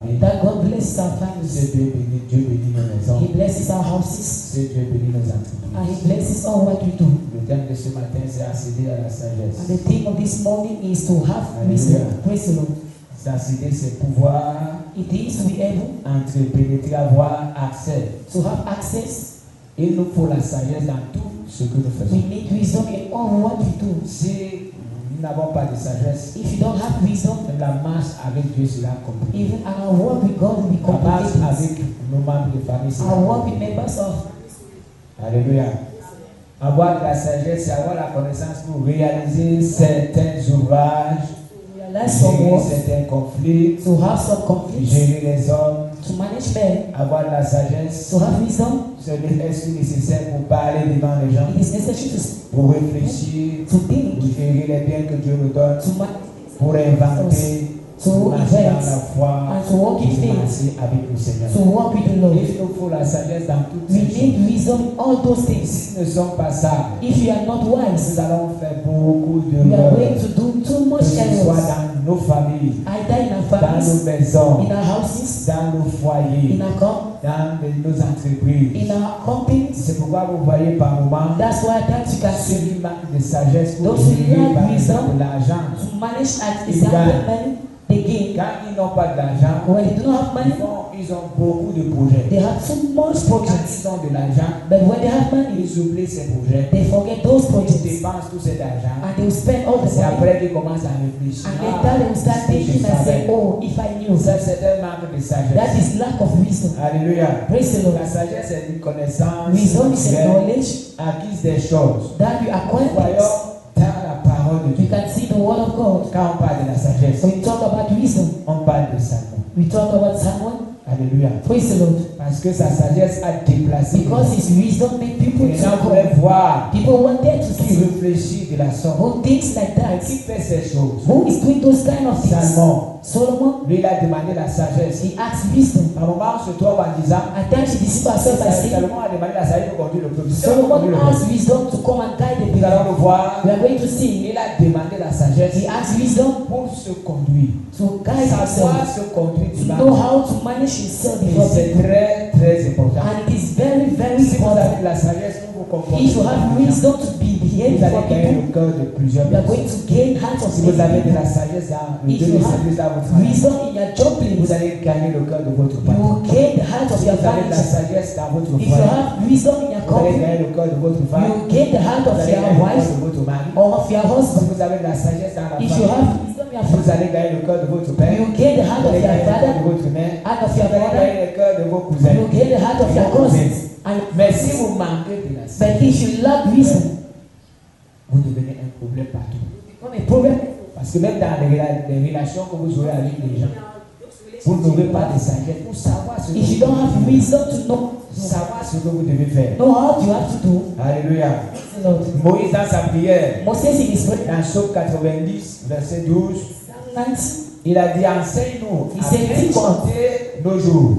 That God blesses our families. Dieu bénit nos maisons. He blesses our houses. Dieu bénit nos entreprises. And He blesses all what we do. Le thème de ce matin, c'est accéder à la sagesse. And the theme of this morning is to have wisdom. Praise the Lord. Accéder, c'est pouvoir It is to be able pénétrer, avoir accès. to have access. Il nous faut la sagesse dans tout ce que nous faisons. We need wisdom in all what we do. Si nous n'avons pas de sagesse, If you don't have wisdom, même la marche avec Dieu sera compliquée. even our work with God will be La marche complicated. avec nos membres de famille sera Our work with compliquée. members of Alléluia. Avoir de la sagesse, c'est avoir la connaissance pour réaliser certains ouvrages, realize some gérer work, certains conflits, to have some conflicts, gérer les hommes. to manage men, Avoir de la sagesse, to have wisdom. c'est nécessaire pour parler devant les gens, It is necessary pour réfléchir, to pour think, gérer les biens que Dieu nous donne, to pour inventer, to pour marcher dans invent, la foi, and to walk in pour faith, marcher avec le Seigneur. to walk with the Lord. Il nous faut la sagesse dans toutes We ces choses. need wisdom in all those things. Si nous ne sommes pas sages, If you are not wise, nous allons faire beaucoup we are d'erreurs, going to do too que much ce soit errors, dans nos familles, either in our dans families, nos maisons, in our houses, dans nos foyers, in our dans nos entreprises. in our companies. C'est pourquoi vous voyez par moments That's why at times you can ceux see qui manquent de sagesse pour Those who gérer lack par wisdom, exemple l'argent. to manage at Ils example gagnent. money, they gain. Quand ils n'ont pas d'argent, When they do not have money, ils ont beaucoup de projets. they have so much Quand projects. ils ont de l'argent, But when they have money, ils oublient ces projets. they forget those Ils projects. dépensent tout cet argent. And they will spend all the C'est money. après qu'ils commencent à réfléchir. And later they will start si thinking je and say, savais. oh, if I knew. Ça, c'est un manque de sagesse. That is lack of wisdom. Alléluia. Praise the Lord. La sagesse est une connaissance Wisdom is a naturelle, knowledge acquise des choses. that you acquire. Voyons dans la parole de You Dieu. can see the word of God. Quand on parle de la sagesse, When we talk about wisdom, on parle de Salomon. we talk about someone. Alléluia. Praise the Lord. Parce que sa sagesse a déplacé. Because his wisdom made people Les to gens go. voulaient voir People wanted to qui see réfléchit de la sorte. who thinks like that. Qui fait ces choses? Who is doing those kind of things? Salomon. Solomon, Lui, il a demandé la sagesse. he asked wisdom. Par moment, on se trouve en disant, At times he deceived ourselves by saying, Salomon a demandé la sagesse pour conduire le peuple. Solomon asked wisdom to come and guide the Nous allons people. le voir. We are going to see. Il a demandé la sagesse He asked wisdom pour se conduire. to guide Savoir himself, se conduire to du know mal. how to manage himself Et before c'est people. très, très important. And it is very, very Si vous important. avez la sagesse pour vous comporter, If you have wisdom to be behaved vous before allez gagner people, le cœur de plusieurs you are going personnes. to gain hearts of Si vous avez de people. la sagesse dans le If Dieu you de have service dans votre famille, wisdom in your job place, vous allez gagner le cœur de votre you patron. will gain the heart of Si your vous avez de la family. sagesse dans votre If you foyer, have wisdom in your vous allez company, gagner le cœur de votre you femme. will gain the heart Vous of allez your gagner le cœur wife de votre mari. or of your Si husband. vous avez de la sagesse dans la If you famille, have wisdom in your vous family, allez gagner le cœur de votre père. you will gain the heart Vous of allez your gagner le cœur de father votre mère. and of Vous your allez brother. gagner le cœur de vos You cousins. will gain the heart of your cousins. And Mais si vous manquez de la sagesse, but if you lack wisdom, vous devenez un problème partout. become a problem. Parce que même dans les relations que vous aurez avec les gens, vous n'aurez pas de sagesse pour savoir ce que If you vous don't have devez wisdom to know faire. Savoir ce que vous devez faire. how you have to do, Alléluia. Lord. Moïse dans sa prière, Moses in his prayer, dans Psaume 90, verset 12, Psalm 90, il a dit enseigne-nous Il à s'est bien dit, compter nos jours.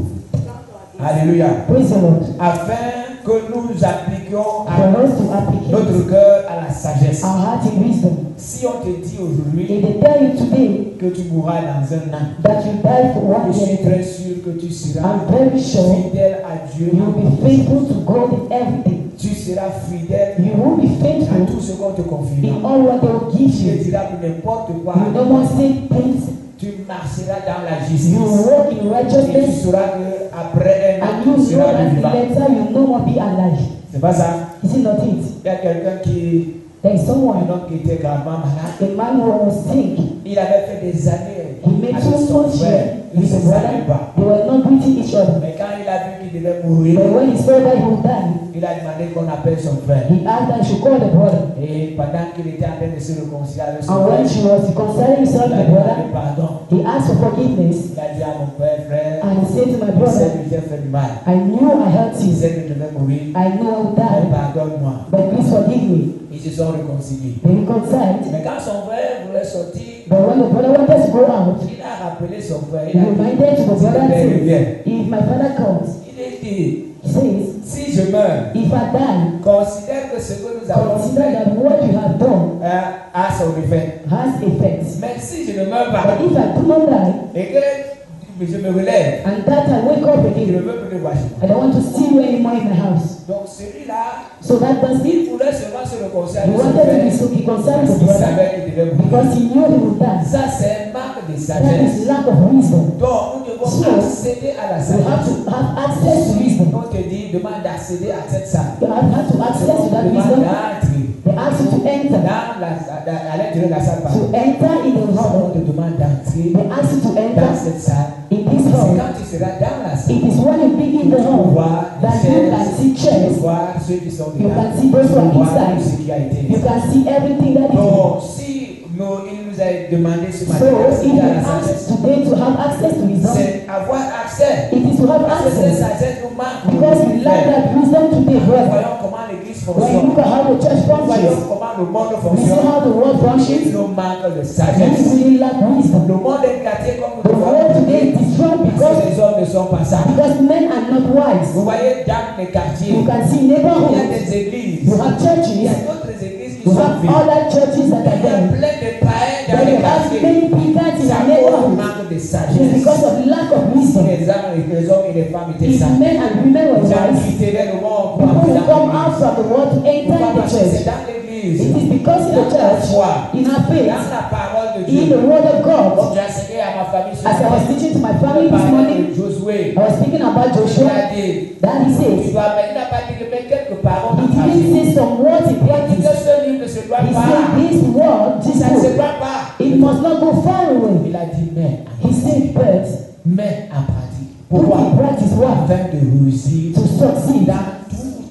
Alléluia. praise the Lord. Afin que nous appliquions For us to applicate notre cœur à la sagesse. our heart in wisdom. Si on te dit aujourd'hui If they tell you today que tu mourras dans un an, that you die for je 1 suis year, très sûr que tu seras I'm very sure fidèle à Dieu. you will be faithful to God in everything. Tu seras fidèle You will be à faithful tout ce qu'on te confiera. in all what they will give Tu te you. diras pour n'importe quoi. You no more say things. Tu marcheras dans la You justice. walk in Et tu righteousness, sauras qu'après un an, and tu you know seras that vivant. later you no more be alive. C'est pas ça. Is it not it? Il y a quelqu'un qui, There is un someone, homme qui était gravement malade. a man who was sick. Il avait fait des années He made avec so son much frère. Il ne with se his savait brother. pas. They were not greeting each other. Mais quand il a vu qu'il devait mourir, But when he saw that he would die, il a demandé qu'on appelle son frère. he asked that he should call the brother. Et pendant qu'il était en train de se réconcilier avec son And when frère, she was reconciling himself il with a the brother, demandé pardon. he asked for forgiveness. Il a dit à mon frère, frère, And he said to my je sais brother, que j'ai fait du mal. I knew I hurt Je you. sais que je vais mourir. I knew I would Mais die. pardonne-moi. But please forgive me. Ils se sont réconciliés. They reconciled. Mais quand son frère voulait sortir, But when the brother wanted to go out, il a rappelé son frère. he Il a dit, reminded to the brother, Père, says, viens. if my father comes, Il a dit, he says, si je meurs, if I die, considère que ce que nous avons consider fait that what you have done a son effet. has effects. Mais si je ne meurs pas, But if I do not die, et que je me relève. And that I wake up Je ne again. veux plus le voir chez moi. I don't want to see you anymore in my house. Donc celui-là, So that does il it. voulait seulement se reconcilier He avec son wanted to be père. so he concerned Parce with qu'il brother savait qu'il devait mourir. because he knew he would die. Ça, c'est un manque de That sagesse. is lack of wisdom. Donc, nous devons So, accéder à la You have sagesse. to have access to wisdom. On te dit, demande d'accéder à cette salle. You have to access to that Demande wisdom. d'entrer They ask you to enter. à l'intérieur de la salle. To enter in the hall. On te demande d'entrer They ask you to dans enter cette salle. in this C'est hall. quand tu seras dans la salle. It is when you be in the hall that you can see Tu peux chairs. voir ceux qui sont You dedans. can see those Tu who peux are voir tout inside. ce qui a été. You can see everything that is there. Donc, si il nous a demandé ce matin So, if d'accéder you à la ask sagesse, today to have access to wisdom, c'est avoir accès. it is to have Parce que cette access. sagesse nous manque. Because we lack that wisdom today, brother. Voyons comment l'église When you fonctionne. look at how the church Voyons functions, comment le monde we see fonctionne. how the world Il functions, nous manque de and we sagesse. really lack wisdom. Le monde est gâté comme nous The le world today voyons. is destroyed Parce because que les hommes ne sont pas sages. men are not wise. Vous voyez dans les quartiers, You can see il y a neighborhoods, des églises. you have Il y a churches, d'autres églises qui you sont have vides. other churches that Il y are a there. plein de païens dans Then les you have quartiers. many pagans in C'est our à cause du neighborhood. manque de It is sagesse. because of lack of Si wisdom. les hommes et les femmes étaient If sages, men and women were ils ont wise, quitté le monde pour people entrer will dans come out l'église. from the world to enter Pourquoi? the Parce que church. c'est dans l'église, It is because in the dans la church, foi, in our faith, dans la parole de in Dieu. the word of God. Comme j'ai enseigné à ma famille ce As I was matin, teaching to my family je this parlais morning, de Josué. I was speaking about Il Joshua. a dit, That he tu says, dois mettre, il n'a pas dit que mettre quelques paroles he dans ta didn't vie. say some words in Il dit que practice. ce livre ne se doit He pas. said this word, this Ça ne se book, doit pas. it must not go far away. Il a dit, mais He said, but mets en pratique. put Pourquoi? in practice what? Afin de réussir To succeed. dans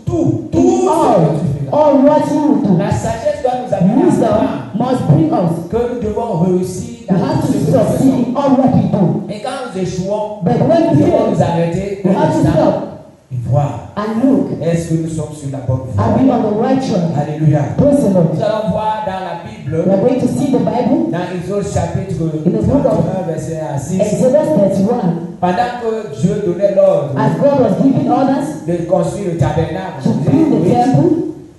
tout In ce que tu fais. all what you will do. La sagesse doit nous amener à Wisdom voir must bring us. que nous devons réussir We dans have tout to ce que nous succeed faisons. in all what we do. Et quand nous échouons, But when nous we devons nous fail, arrêter we have to stop et voir and look. est-ce que nous sommes sur la bonne voie. Are we on the right track? Alléluia. Praise the Lord. Nous allons voir dans la Bible, We are going to see the Bible, dans Exode chapitre In the book of 31, verset 1 à 6. Exodus 31. Pendant que Dieu donnait l'ordre As God was giving orders de construire le tabernacle, to build the temple,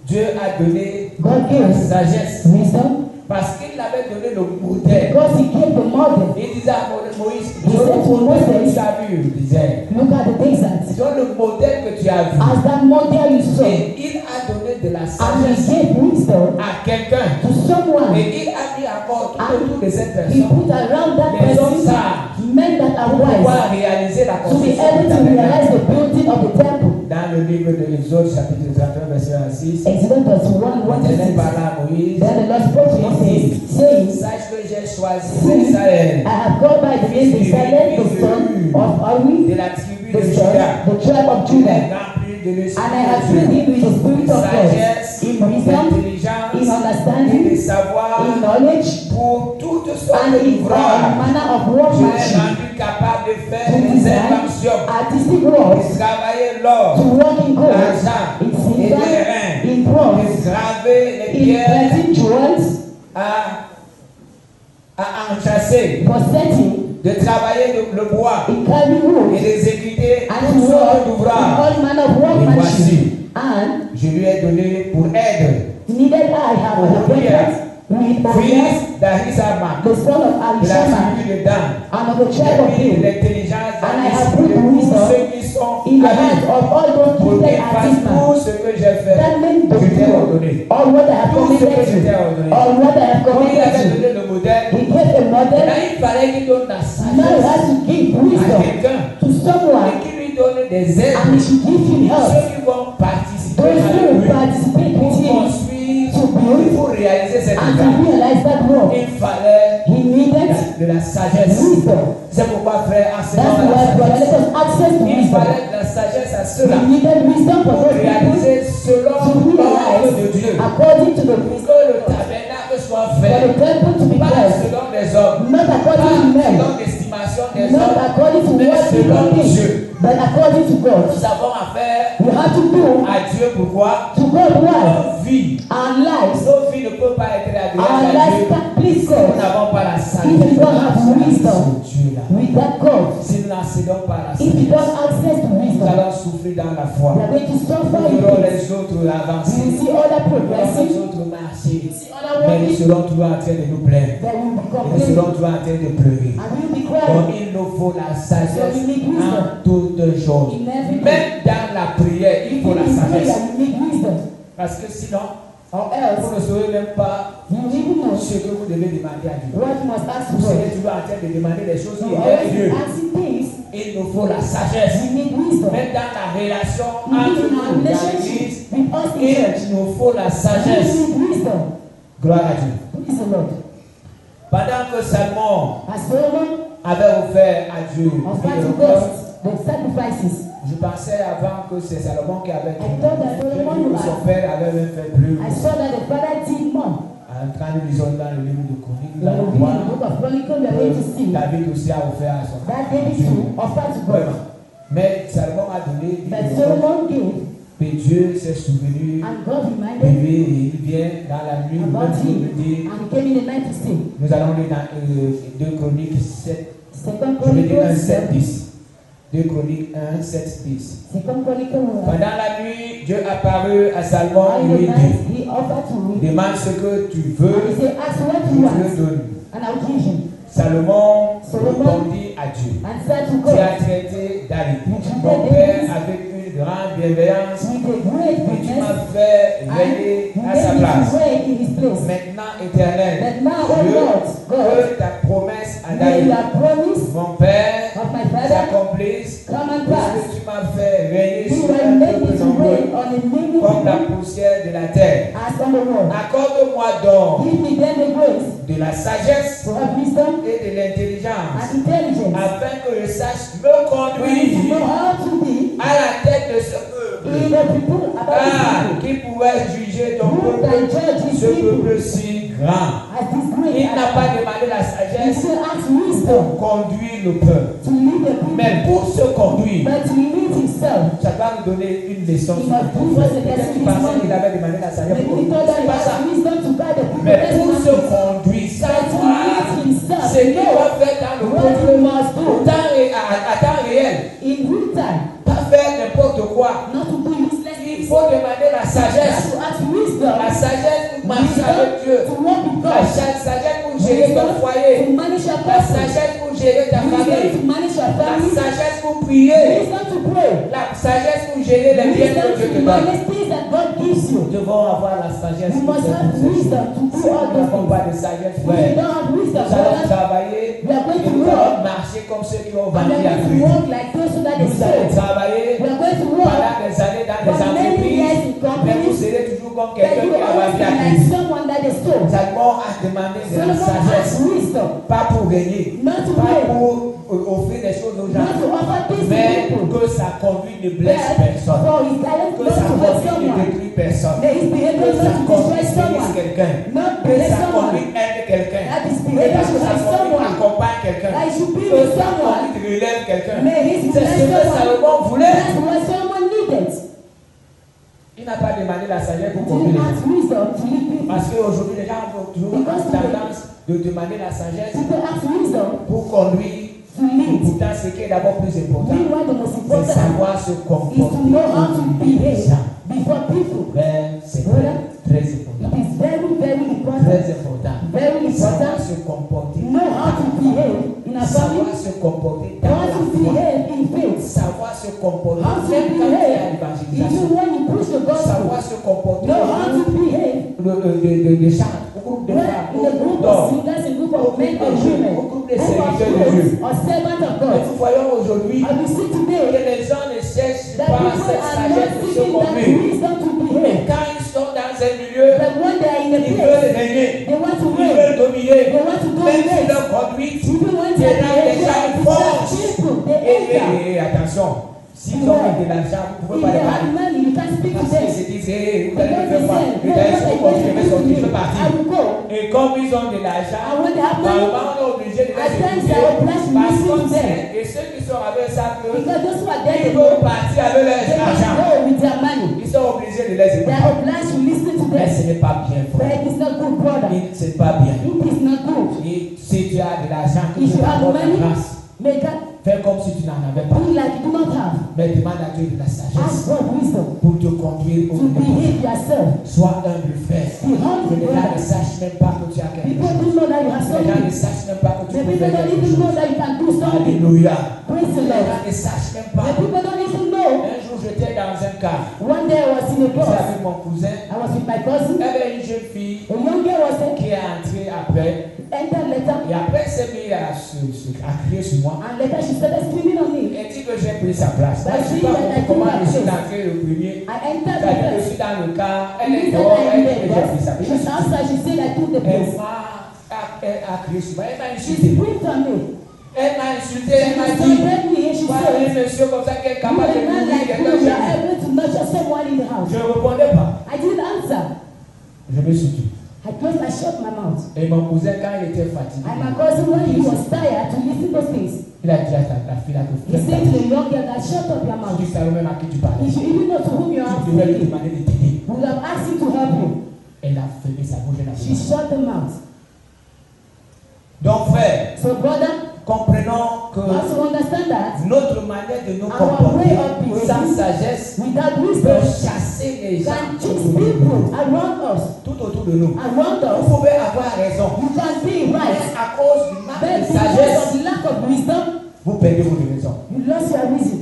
Dieu a donné God la gave sagesse wisdom parce qu'il avait donné le modèle. because He gave the model. Il disait à Moïse, He said to le modèle que Moses, tu as vu, il disait, Look at the desert. disons le modèle que tu as vu. As that model you saw, Et il a donné de la and He sagesse gave wisdom à quelqu'un. to someone. Et il a mis encore tout autour de cette He personne put around that les hommes person sages men that are pour wise pouvoir réaliser la to be construction able du to tabernacle. realize the building of the temple. Dans le livre de Exode, chapitre 31, verset 1 à 6, Exodus 31, 1 to l'Éternel 6. parla à Moïse, Then the Lord spoke to Moses, saying, sache que j'ai choisi Israël I have called by the name Bezalel, the son of de Ari, la tribu the de son, Juda. the tribe of Je l'ai Judah. rempli de l'esprit And I have de filled Dieu, him with the Spirit de of God, sagesse, in wisdom, d'intelligence in et understanding, de savoir in knowledge, pour toutes sortes and in all d'ouvrages. manner of Je l'ai workmanship, rendu capable de faire to des design inventions, artistic de works, travailler to l'or, work in gold, l'argent in et silver, les reins, in de bronze, graver les in pierres plenty jewels, à enchasser, for setting, de travailler le bois in carving et wood, d'exécuter and toutes to work sortes in d'ouvrages. all manner of Et workmanship. voici, And je lui ai donné pour aide needed I have an appointment with Uriah, fils d'Ahisamach, the son of de la Elishama, tribu de Dan. and of the tribe of J'ai mis de Judah, l'intelligence And I dans have l'esprit put de tous wisdom ceux qui sont in the hands habiles of all those pour gifted qu'ils fassent artisans. tout ce que j'ai fait. That means Je t'ai to ordonné. do all what I have Tout ce que je commanded t'ai you, ordonné. all what I have Comme il avait commanded you. donné le modèle, He gave a là model. il fallait qu'il donne la Now he sagesse has to give à wisdom quelqu'un to et someone, qu'il lui donne des aides. and he should give him help. Ceux qui vont participer Those à who will l'œuvre participate pour with him construire, to build pour réaliser cette and œuvre. to realize that work. Il fallait He needed de la sagesse. wisdom. C'est pourquoi frère, That's enseignons why la brother, let sagesse. us access to Il wisdom. fallait de la sagesse à ceux-là We needed wisdom for pour those people réaliser selon to l'ordre de realize Dieu. according to the Pour wisdom que le tabernacle soit for the fait, temple to be pas built, selon les hommes, not according to pas men, selon l'estimation des not hommes, according to mais what people selon think, Dieu. but according to God. Nous avons affaire We have to do à Dieu. Pourquoi? to God why Nos vies, our lives, nos vies ne peuvent pas être our agréables à lives Dieu can please si nous God n'avons pas la if sagesse you don't have wisdom de Dieu là. with that God. Si nous n'accédons pas à la If you sagesse, don't access to nous wisdom, allons souffrir dans la foi. you are going to suffer Nous in verrons it. les autres You will avancer. see other Nous verrons les progressing, autres marcher. see other Mais nous working, serons toujours en train de nous plaindre. but we will nous serons toujours en train de pleurer. Donc il nous faut la sagesse en toutes choses. Même dans la prière, il faut la sagesse. Parce que sinon, vous ne saurez même pas ce que vous devez demander à Dieu. Vous serez toujours en train de demander des choses qui est Dieu. Il nous faut la sagesse. Même dans la relation entre nous, dans l'église, il nous faut la sagesse. Gloire à Dieu. Pendant que Salomon avait offert à Dieu, je pensais avant que c'est Salomon qui avait dit que son père avait même fait plus. En train de lisons dans le livre de Chroniques, nous allons voir que David aussi a offert à son père. Mais Salomon a donné que Dieu s'est souvenu de lui et il vient dans la nuit nous dire, nous allons lire dans 2 Chroniques 7, je vais dire dans 7, 10. 2 Chroniques 1, 7, 10. Pendant la nuit, Dieu apparut à Salomon et lui dit, demande ce que tu veux, je te donne. Salomon répondit à Dieu, tu as traité David, mon père, avec une grande bienveillance, et tu m'as fait régner à sa place. Maintenant, Éternel, Dieu, que ta promesse à David, mon père, s'accomplisse, puisque tu m'as fait régner sur un peuple nombreux, comme la poussière de la terre. Accorde-moi donc de la sagesse et de l'intelligence, afin que je sache me conduire à la tête de ce peuple, qui pourrait juger ton peuple, ce peuple si grand. Il n'a pas demandé la sagesse pour conduire le peuple, mais pour se conduire. Ça va nous donner une leçon. Peut-être qu'il avait demandé la sagesse pour c'est pas ça. Mais pour se conduire, savoir ce qu'il doit faire dans le peuple à temps réel. Pas faire n'importe quoi. Il faut demander la sagesse. La sagesse pour marcher avec Dieu. La sagesse pour gérer ton foyer. La sagesse pour gérer ta famille. La sagesse pour prier. La sagesse pour gérer les biens que Dieu te donne. Nous devons avoir la sagesse. Si nous n'avons pas de sagesse, nous allons travailler et nous allons marcher comme ceux qui ont vendu à Christ. Nous allons travailler pendant des années dans des entreprises, mais vous serez toujours comme quelqu'un qui a vendu à Christ. Salomon a demandé de la sagesse, pas pour gagner, pas pour offrir des choses aux gens, mais que sa conduite ne blesse personne, que sa conduite ne détruit personne, que sa conduite bénisse quelqu'un, que sa conduite aide quelqu'un, que sa conduite accompagne quelqu'un, que sa conduite relève quelqu'un. C'est ce que Salomon voulait. Il n'a pas demandé la sagesse pour conduire les gens. Parce qu'aujourd'hui, les gens ont toujours tendance de demander la sagesse pour conduire. Pourtant, ce qui est d'abord plus important, c'est savoir se comporter. C'est très important. Très important. Savoir se comporter. Savoir se comporter dans la foi. Savoir se comporter même quand il y a l'évangélisation. Savoir se comporter de chants, au groupe de femmes, au groupe d'hommes, au groupe de serviteurs de Dieu. Mais nous voyons aujourd'hui que les gens ne cherchent pas cette sagesse de se conduire. Mais quand ils sont dans un milieu, ils veulent régner, ils veulent dominer, même si leur conduite est dans les gens forts. Et attention, s'ils ont de l'argent, vous ne pouvez pas les parler. Parce qu'ils se disent, vous allez me faire quoi? Je vais sortir, je vais partir. Et comme ils ont de l'argent, normalement on est obligé de les écouter. Parce qu'on sait, et ceux qui sont avec ça, ils veulent partir avec leur argent. Ils sont obligés de les écouter. Mais ce n'est pas bien, frère. Ce n'est pas bien. Et si tu as de l'argent, que tu as la grâce, fais comme si tu n'en avais pas. Mais demande à Dieu de la sagesse pour te conduire au to behave yourself. Sois humble, frère. Be humble, Les gens ne brother. sachent même pas que tu as quelque People chose. don't know that you have Les gens ne something. sachent même pas que tu The peux people faire don't quelque even know chose. that you can do something. Alléluia. Praise the Les gens Lord. ne sachent même The pas. people don't even know. Un jour, j'étais dans un car. One day I was in a J'étais bus. avec mon cousin. I was with my cousin. Il y avait une jeune fille A young girl was qui est entrée après. entered later. Et après, elle s'est mise à crier sur moi. And later she started screaming on me. Elle dit que j'ai pris sa place. Moi, je ne sais pas comment je suis entré le premier. I entered the C'est-à-dire que je bus. suis dans le car. Elle She est said dehors. I Elle did dit que j'ai pris sa it. place. She's outside. She said I took the Elle place. a crié sur moi. Elle m'a She insulté. screamed on me. Elle m'a insulté. She Elle m'a dit. insulted me and she Voilà un said, monsieur comme ça qui est you capable de are not nourrir like quelqu'un you chez are lui. able to nurture someone in the house. Je ne répondais pas. I didn't answer. Je me suis dit. I closed, I shut my mouth. Et mon cousin, quand il était fatigué, And my cousin, when he was tired to listen to things, il a dit à la fille là que he said to the young girl that shut up your mouth. tu savais même à qui tu parlais. If you even know to whom you are Tu devais lui speaking, demander de t'aider. we would have asked you to help you. Elle a fermé sa bouche. Elle a She dit. shut the mouth. Donc frère, So brother, comprenons que also understand that notre manière de nous Our comporter way of behaving sans sagesse without peut wisdom chasser les gens can chase people around us. tout autour de nous. Around Vous us, pouvez avoir raison. you can be Mais right. à cause du manque But de because sagesse, of the lack of wisdom, vous perdez votre raison. you lost your reason.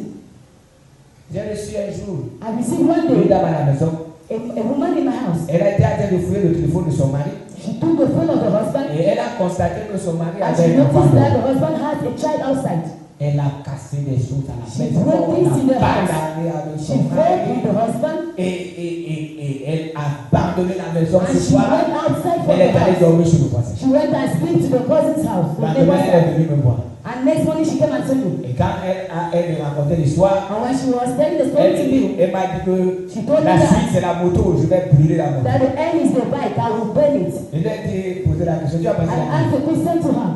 J'ai reçu un jour I received one une day dame à la maison. a woman in my house. Elle a été en train de fouiller le téléphone de son mari She took the phone of the husband et elle a constaté que son mari and she avait un enfant. noticed that the husband had a child outside. Elle a cassé des choses à la She maison. broke things in the Elle a house. bagarré avec She son fought mari with the husband et elle a abandonné la maison and ce she soir. went outside from Elle est the allée house. dormir chez le voisin. She went and stayed to the cousin's house. The La neighbor's demain, elle est house. venue me voir. And next morning she came and told me. Et quand elle me racontait l'histoire, And when she was telling the story to me, elle m'a dit que she told me la that, suite c'est la moto, je vais brûler la moto. that the end is the bike, I will burn it. Et j'ai été posé la question, tu as passé I la nuit? asked the question to her.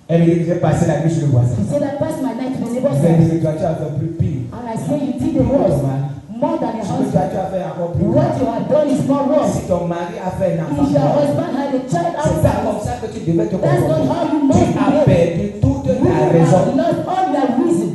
Elle me dit que j'ai passé la nuit chez le voisin. She said I passed my night to the neighbor's Je lui ai house. dit que toi tu as fait plus pire. And I said you did the Ton worst, mari. more than your Ce que toi husband. tu as fait encore plus What grave. you have done is more worse. Si ton mari a fait un enfant, If your husband had a child c'est pas comme outside, ça que tu devais te that's not comporter. how you Tu must as behave. perdu toute You ta have raison. lost all your reason.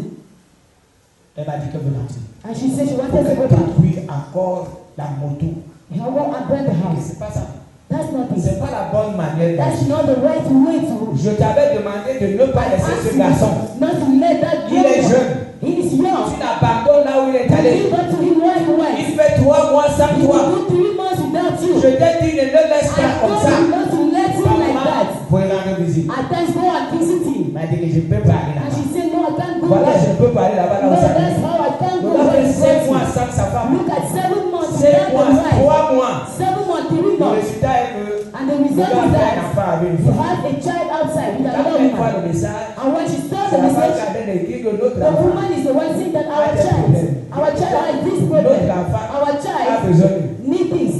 Elle m'a dit que veut partir. And she said she Pour wanted to go qu'elle back. détruise encore la moto. I won't burn the Et house. c'est pas ça. That's not it. C'est pas la bonne manière That's d'agir. not the right way to Je t'avais demandé de ne pas laisser ce garçon. not to let that Il est go. jeune. He is young. Tu l'abandonnes là où il est You allé. give up to him where he went. Il fait 3 mois sans He toi. will do 3 months without you. Je t'ai dit ne le laisse I pas comme told ça. you not to let him like that. Pour lui rendre visite. At times go and visit him. Il m'a dit que je ne peux pas aller And là-bas. she said, no, I can't go Voilà, je there. ne peux pas aller là-bas No, là où ça that's vient. how I can't go On a where fait he's 5 mois going. sans sa femme. Look at 7 months 5 without mois, the wife. 3 mois. 7 months, 3 Le months. résultat est que And the le result gars is fait un that enfant avec une you femme. have a child outside with Quand another elle voit woman. le message, And when she saw c'est the la femme message, qui a donné écrit que l'autre the enfant woman is the one saying that our child has this problem. L'autre enfant Our a child besoin de lui. needs this.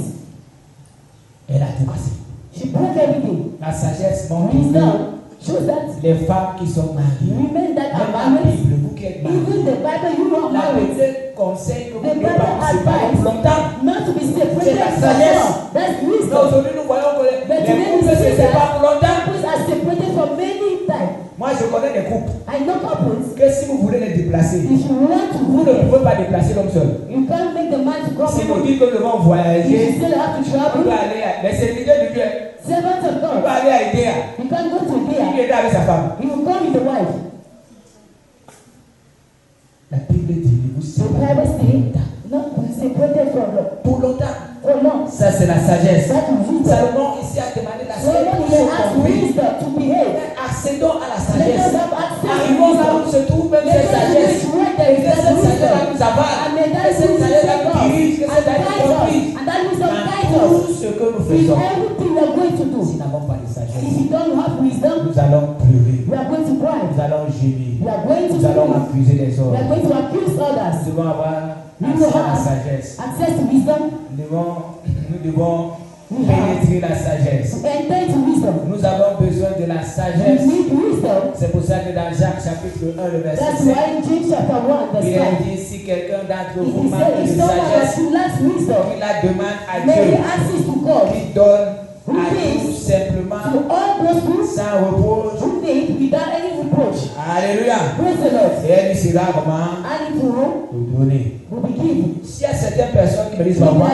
Elle a tout cassé. She broke everything. La sagesse montre que Wisdom shows that les femmes qui sont mariées, women that are même la married, Bible, vous qui êtes mariés, even the Bible, you are la married, Bible conseille que vous the ne Bible pas vous séparer advises longtemps. not to be separated C'est la from sagesse. God. That's Mais wisdom. aujourd'hui, nous voyons que les But today we couples se see séparent pour that longtemps. couples are separated for many times. Moi, je connais des couples I know couples, que si vous voulez les déplacer, if you want to vous move ne them, pouvez pas déplacer l'homme seul. you can't make the man to come Si vous alone. dites que nous devons If you voyager, still have to on travel, doit aller à... Mais c'est l'idée de Dieu. servants of On doit God, aller à Idéa. you can't go to Il there. est avec sa femme. You will come with the wife. La Bible dit, vous The séparez Bible pour says, longtemps. not separated from God. Pour longtemps. For long. Ça, c'est la sagesse. That is wisdom. Salomon ici a demandé la Solomon sagesse. here has wisdom to behave. Accédons à la Let us sagesse. have access to Arrivons là où wisdom. se trouve même Let cette us sagesse. reach where there is Que that cette sagesse wisdom. nous avale. And may Que that cette wisdom sagesse guide nous us dirige. Que and cette sagesse nous guide us. conduise. And that wisdom Dans guides tout us ce que nous in faisons. everything we are going to do. Si nous n'avons pas de If sagesse, you don't have wisdom, nous allons pleurer. we are going to cry. Nous allons gémir. We are going to Nous allons scream. accuser les We autres. are going to accuse others. Nous devons avoir We will accès à la have sagesse. access to wisdom. Nous devons We have pénétrer la sagesse. to enter into wisdom. Nous avons besoin de la We sagesse. need wisdom. C'est pour ça que dans Jacques chapitre 1, le verset That's 7, why in James chapter 1, verse il est 5, dit si quelqu'un d'entre it vous is manque said, de if someone has sagesse, to lack wisdom, qu'il la demande à may he Dieu, access to God, qui donne à nous simplement to all those who sans reproche. need without any reproach. Alléluia. Praise the Lord. Et elle lui sera comment And it will te donner. be given. S'il y a certaines personnes qui me disent parfois,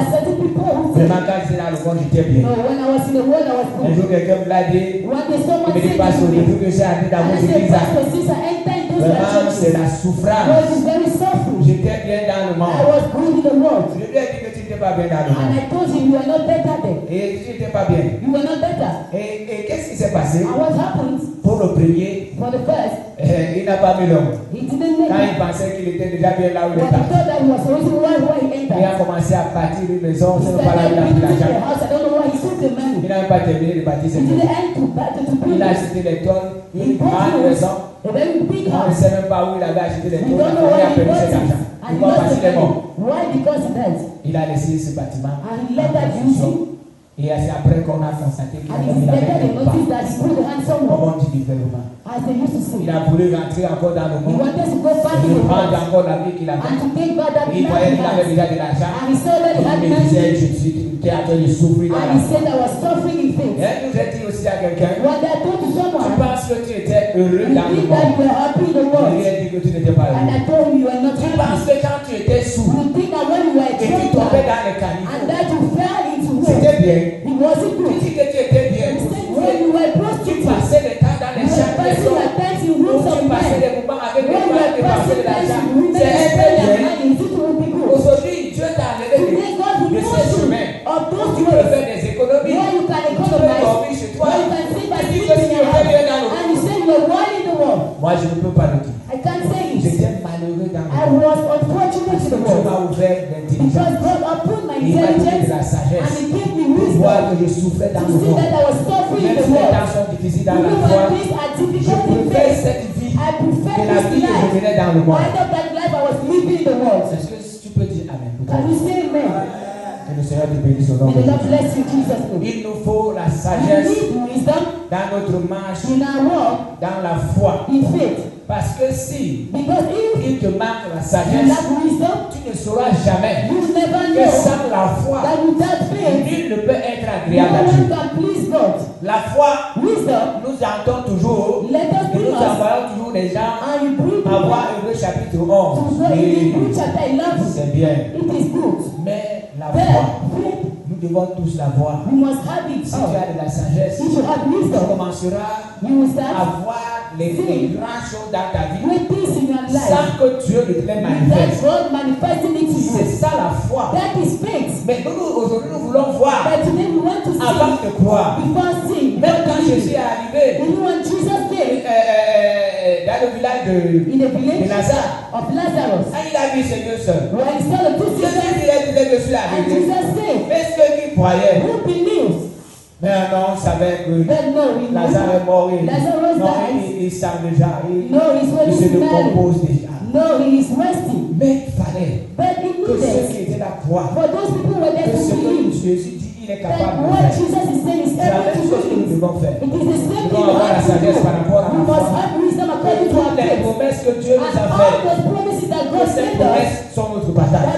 vraiment quand j'étais dans le monde, j'étais bien. Un jour, quelqu'un me l'a dit, il me dit, parce que depuis que j'ai entré dans vos églises, vraiment, c'est la souffrance. J'étais bien dans le monde. Je lui ai dit que tu n'étais pas bien dans le monde. Et tu n'étais pas bien. Et qu'est-ce qui s'est passé? Pour le premier, il n'a pas mis l'homme. Quand il pensait qu'il était déjà bien là où il était, il a commencé à bâtir une maison, c'est pas là où il a pris l'argent. Il n'a même pas terminé de bâtir cette maison. Il a acheté les tonnes, une grande maison. On ne sait même pas où il avait acheté les tonnes. Il a perdu cet argent. Pourquoi? Parce qu'il est mort. Il a laissé ce bâtiment. Et c'est après qu'on a constaté qu'il avait mis la main quelque part. Comment tu vivais vraiment? Il a voulu rentrer encore dans le monde. Il reprendre encore la vie qu'il avait. Il voyait qu'il avait déjà de l'argent. Il me disait, je suis en train de souffrir dans la vie. Et elle nous a dit aussi à quelqu'un, tu penses que tu étais heureux dans le monde. Il lui a dit que tu n'étais pas heureux. Tu penses que quand tu étais sourd et tu tombais dans les caniveaux, c'était bien. Tu dis que tu étais bien. Tu passais le temps dans les champs des autres. Tu passais des moments avec les femmes et passais de l'argent. C'est bien. Aujourd'hui, Dieu t'a enlevé de ce chemin. Tu peux faire des économies. Tu peux dormir chez toi. Tu dis que tu es bien dans le monde. Moi, je ne peux pas le dire. J'étais malheureux dans le monde. Dieu m'a ouvert l'intelligence. Il m'a donné de la sagesse. Pour voir que je souffrais dans le monde. Même si les temps sont difficiles dans la foi, je préfère cette vie que la vie que je menais dans le monde. Est-ce que tu peux dire Amen? Que le Seigneur te bénisse au nom de Jésus. Il nous faut la sagesse dans notre marche, dans la foi. Parce que si il te manque la sagesse, tu ne sauras jamais que sans la foi, nul ne peut être agréable à Dieu. La foi, nous entendons toujours, et nous envoyons toujours les gens avoir Hébreux chapitre 11. Et c'est bien. Mais la foi, nous devons tous la voir. Si tu as de la sagesse, tu commenceras à voir les grandes choses dans ta vie sans que Dieu ne te les manifeste. C'est ça la foi. Mais nous, aujourd'hui, nous voulons voir avant de croire. Même quand Jésus est arrivé dans le village de Lazare, quand il a vu ses deux sœurs, il disait que je suis la vérité. Mais est-ce qu'il croyait? Mais non, on savait que Lazare est mort. Non, il sent déjà. Il se décompose déjà. Mais il fallait que ceux qui étaient là croient que ce que Jésus dit, il est capable de faire. C'est la même chose que nous devons faire. Nous devons avoir la sagesse par rapport à la foi. Toutes les promesses que Dieu nous a faites, que ces promesses sont notre partage.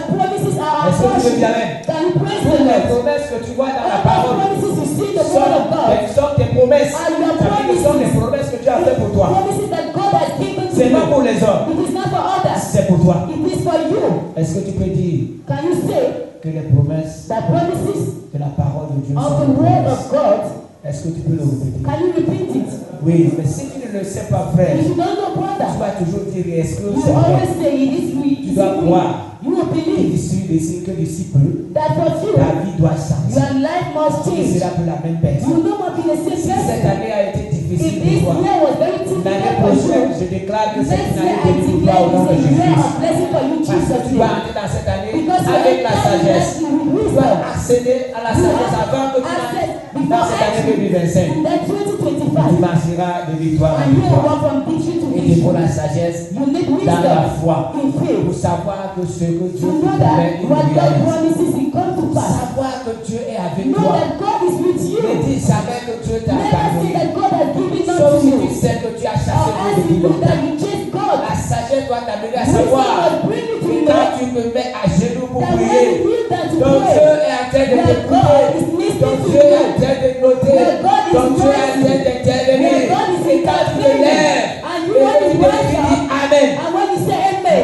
Est-ce que tu veux bien même? Toutes les promesses que tu vois dans la parole sont tes promesses. Ce sont des promesses que Dieu a faites pour toi. C'est pas pour les hommes. C'est pour toi. Est-ce que tu peux dire que les promesses de la parole de Dieu sont des promesses? Est-ce que tu peux le répéter? Oui, mais si tu ne le sais pas, frère, tu vas toujours dire est-ce que c'est vrai? Tu dois croire que d'ici peu, ta vie doit changer. Tu seras plus la même personne. Si cette année a été difficile pour toi, l'année prochaine, je déclare que c'est une année de victoire au nom de Jésus. Parce que tu vas entrer dans cette année avec la sagesse. Tu vas accéder à la sagesse avant que tu n'entres dans cette année 2025. Tu marcheras de victoire en victoire. Et il faut la sagesse dans la foi pour savoir que ce que Dieu te permet, il réalise. Savoir que Dieu est avec toi. Ne dis jamais que Dieu t'a abandonné. Sauf si tu sais que tu as chassé Dieu depuis longtemps. La sagesse doit t'amener à savoir que quand tu me mets à genoux pour prier, ton Dieu est en train de t'écouter. Ton Dieu est en train de noter. Ton Dieu est en train d'intervenir. Et quand tu te lèves, et tu dis Amen,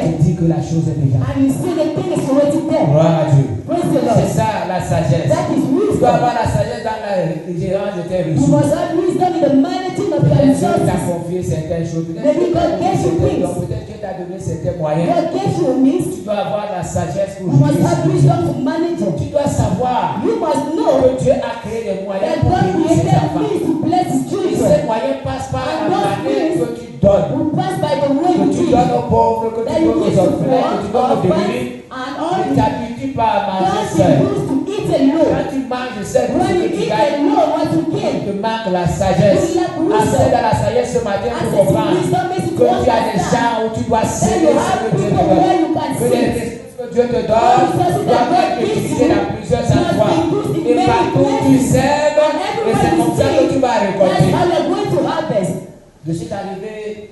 tu dis que la chose est déjà. Gloire à Dieu. Tu dois avoir la sagesse dans la gérance de tes You ressources. must have wisdom in the managing of your Peut-être Dieu t'a resources. confié certaines choses. Maybe God gave you things. Peut-être Dieu t'a donné certains moyens. God gave you a means. Tu dois avoir la sagesse pour You must have juger. wisdom to manage it. Tu dois savoir You must know que Dieu a créé des moyens that pour God bénir ses created enfants. means to bless His Et ces children. moyens passent par And la those manière means que tu donnes. will pass by the way Que you tu give. donnes aux pauvres, que That tu you donnes give aux to orphelins, que tu donnes aux poor, démunis. orphans, and all Ne the t'habitue pas à manger don't seul. be used to eat alone. Quand tu manges seul, tout When ce you que tu eat gagnes, alone, what you il gain. te manque la sagesse. You lack wisdom. Assez dans la sagesse ce matin pour Access to comprendre wisdom makes you que tu as des understand. champs où tu dois Then s'aimer you ce have que Dieu te people where donne. you can Que les see. ressources que Dieu te donne doivent être utilisées dans plusieurs endroits. Et partout où tu sèmes, et c'est comme ça que tu vas That's récolter. how you're going to harvest. Je suis arrivé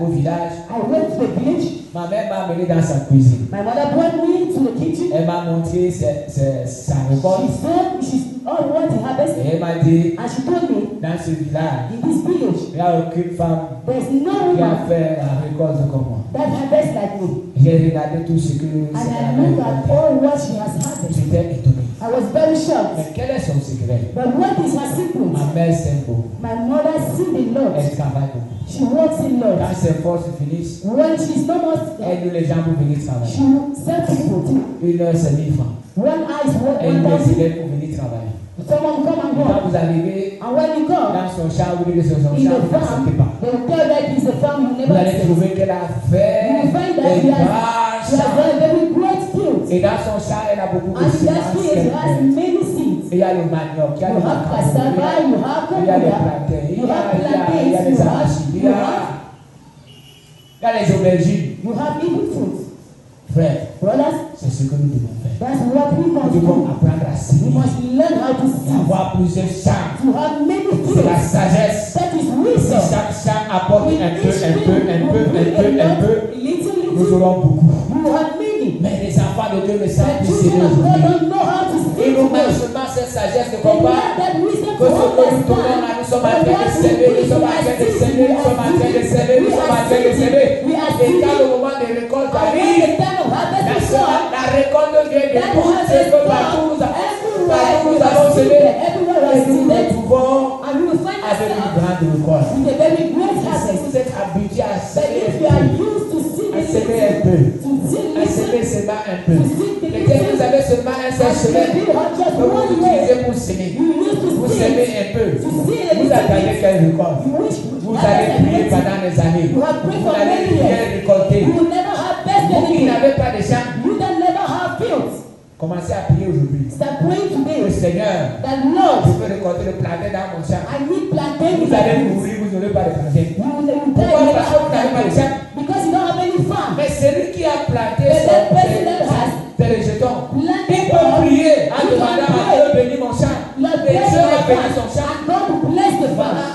au village. I went to the village. Ma mère m'a amené dans sa cuisine. My mother brought me to the kitchen. Elle m'a montré sa récolte. She's all what he harvest. Et elle m'a dit, And she told me, dans ce village, in this village, il n'y a aucune femme there's no qui a woman fait la récolte comme moi. that harvests like me. J'ai regardé tout ce que And cette I femme looked a at récolté. all what she has harvested. J'étais étonné. I was very shocked. Mais quel est son secret? But what is her secret? Ma mère s'aime beaucoup. My mother seen the Lord. Elle travaille beaucoup. She works in Lord. Quand ses forces finissent, When she's no more, elle nous les gens pour venir she travailler. sends people to. Une heure, c'est 1000 francs. One eye is Elle nous 1,000. les élève pour venir travailler. Someone come and Et quand go. vous arrivez And when you come, dans son champ, vous dites que c'est son in champ, the vous farm, n'acceptez pas. they will tell that it's a farm you Vous never allez accept. trouver qu'elle a fait You will find that des she has grands champs. done very great fields. Et dans son champ, elle a beaucoup de And in that semences field, qu'elle she has fait. many seeds. Et il y a le manioc, il y a You le have macaroni, cassava, you have il y a les coconut, plantains, il you y a have les plantains, arachides, il y a les aubergines. you have even fruits. Frère, Brothers, c'est ce que nous devons faire. that's what we Nous must devons do. apprendre à We s'aimer, must learn how to see, avoir plusieurs champs. to have many C'est la fruits. sagesse. That is Si wisdom. chaque champ apporte With un peu, each un peu, fruit, un you peu, bring un peu, a un peu, lot, little, nous little. aurons beaucoup. You have many. Mais les enfants de Dieu ne savent The plus children s'aimer of God aujourd'hui. don't know how to see Ils nous mettent today. seulement cette sagesse de They combat. lack that wisdom Que to ce que nous donnons là, nous understand. sommes en train de s'aimer, nous sommes en train de s'aimer, nous sommes en train de s'aimer, nous sommes en train de s'aimer. Et quand le moment de récolte And when arrive, the time of harvest is come, la récolte vient de that tout ce harvest que partout nous come. avons Everywhere avons we semé. have everywhere we Et have nous nous seeded, retrouvons and we will find avec une ourselves grande récolte. with a very great Si harvest. vous êtes habitué à But s'aimer if you are un peu, used to seeing à s'aimer un little, peu, to see à s'aimer little, seulement un peu. to see the Peut-être que vous little, avez seulement un seul and chemin maybe you have just que vous one utilisez way. pour s'aimer. You used to Vous see s'aimez it, un peu. to see a Vous little attendez bit. qu'elle récolte. You wish Vous allez prier pendant des années. You have prayed Vous for n'allez many rien years. récolter. You will never have best Vous qui anything. n'avez pas de champ, You that never have fields. commencez à prier aujourd'hui. Start praying Le today Seigneur, that je Lord, peux récolter le plantain dans mon champ. I need plantain in Vous my allez fields. mourir, vous n'aurez pas de plantain. You will Pourquoi? never Parce que vous have n'avez pas de plantain champ. because you don't have any farm. Mais celui qui a planté But that person that has c'est le jeton. Il planted peut prier en you demandant can à pray. Dieu de bénir mon champ. Lord, Et bless Dieu va my bénir farm son champ. and God will bless the farm. Voilà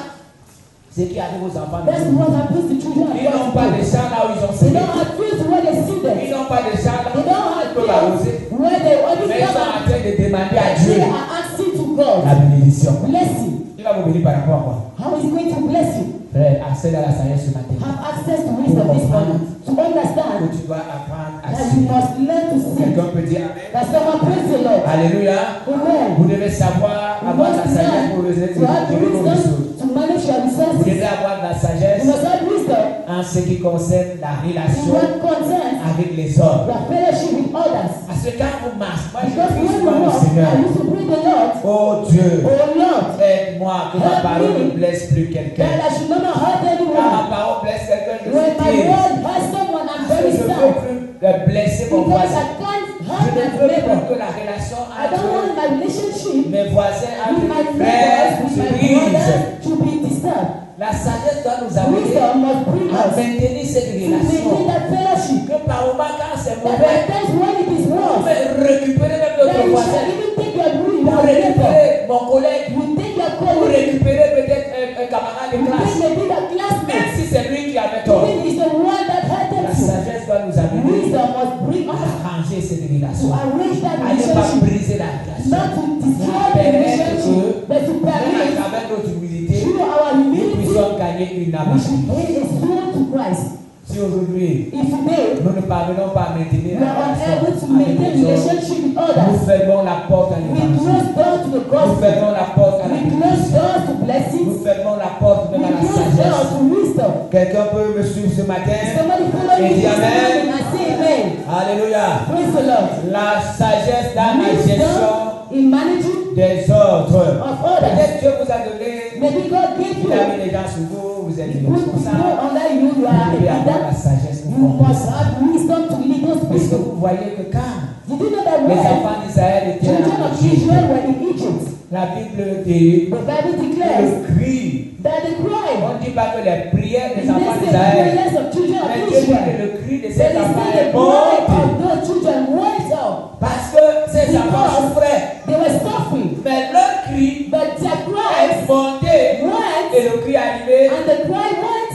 ce qui arrive aux enfants. That's what happens to children of Ils n'ont pas de God. champ là où ils ont They semé. don't have fields where they see them. Ils n'ont pas de champ là où They don't ils have peuvent arroser. fields where they only Mais ils sont come en train de demander à and Dieu they are asking to God, la bénédiction. blessing. Il va vous bénir par rapport à quoi? How is he going to bless you? Frère, accède à la sagesse ce matin. Have access to wisdom this morning to Que understand tu dois apprendre à that you suivre. must learn to see. Quelqu'un peut dire Amen. That someone praise the Lord. Alléluia. Amen. Vous devez savoir You avoir la must sagesse pour learn gérer to have the vos wisdom ressources. to manage your Vous resources. devez avoir la You sagesse must have wisdom en ce qui concerne la in relation what concerns avec les hommes. your fellowship with others. Parce que quand vous marchez, moi je Because prie when you souvent le walk, Seigneur. I used to pray the Lord, Oh Dieu, oh Lord, aide-moi que ma Help parole me. ne blesse plus quelqu'un. that I should not hurt Quand anyone. ma parole blesse quelqu'un, je When suis my triste. word has someone, I'm Parce que very je ne sad. veux plus blesser mon Because voisin. I can't Je hurt ne my veux neighbor. plus que la relation I don't entre want my relationship mes voisins, with my entre mes frères, neighbors, with se my brise. brothers to be disturbed. La sagesse doit nous amener Wisdom must bring à us maintenir cette to maintain relation. that fellowship. Que par moment, quand c'est That mauvais, at times when it is on wrong, peut récupérer même that notre you voisin. shall even take your room, Pour your neighbor. récupérer mon collègue. You take your Pour colleague. récupérer peut-être un camarade de You take classe. maybe the Même classmate. si c'est lui qui avait tort. Even is the one that La hurted you. sagesse doit nous amener Wisdom must bring à us arranger cette to relation. arrange that À ne pas relationship. briser la relation. Not to destroy the Permettre relationship, but to même à permit travers notre humilité, through our nous humility, puissions gagner une âme. we should bring a soul to Christ. Si aujourd'hui, If today nous ne parvenons pas à maintenir we are unable to maintain relationship with nous others, fermons la porte à we l'évangile. close doors to the Nous gospel, fermons la porte à la we close bénédiction. doors to Nous blessings, fermons la porte we même à la close doors sagesse. to wisdom. Quelqu'un peut me suivre ce matin? Somebody follow me Et dis this amen. morning and say amen. Alléluia. Praise the Lord. La sagesse dans la gestion Wisdom in managing des ordres. of others. Peut-être Dieu vous a donné, Maybe God gave il a you, mis les gens sur vous, vous êtes He des put people responsables. under you, you are a Vous devez avoir la leader. sagesse You pour comprendre must ça. have wisdom to lead those Est-ce que people. vous voyez que quand Did you know that les when enfants d'Israël étaient children en of Israel Égypte, were in Egypt, la Bible dit the Bible declares le cri. that the cry, On ne dit pas que les prières des it enfants says the d'Israël, prayers of children mais of Dieu dit que Israel. le cri de They ces say enfants the est cry monté. of those children went up. Parce que ces enfants souffraient. They were suffering, Mais leur cri but their est cries monté. went, Et le cri est arrivé and the cry went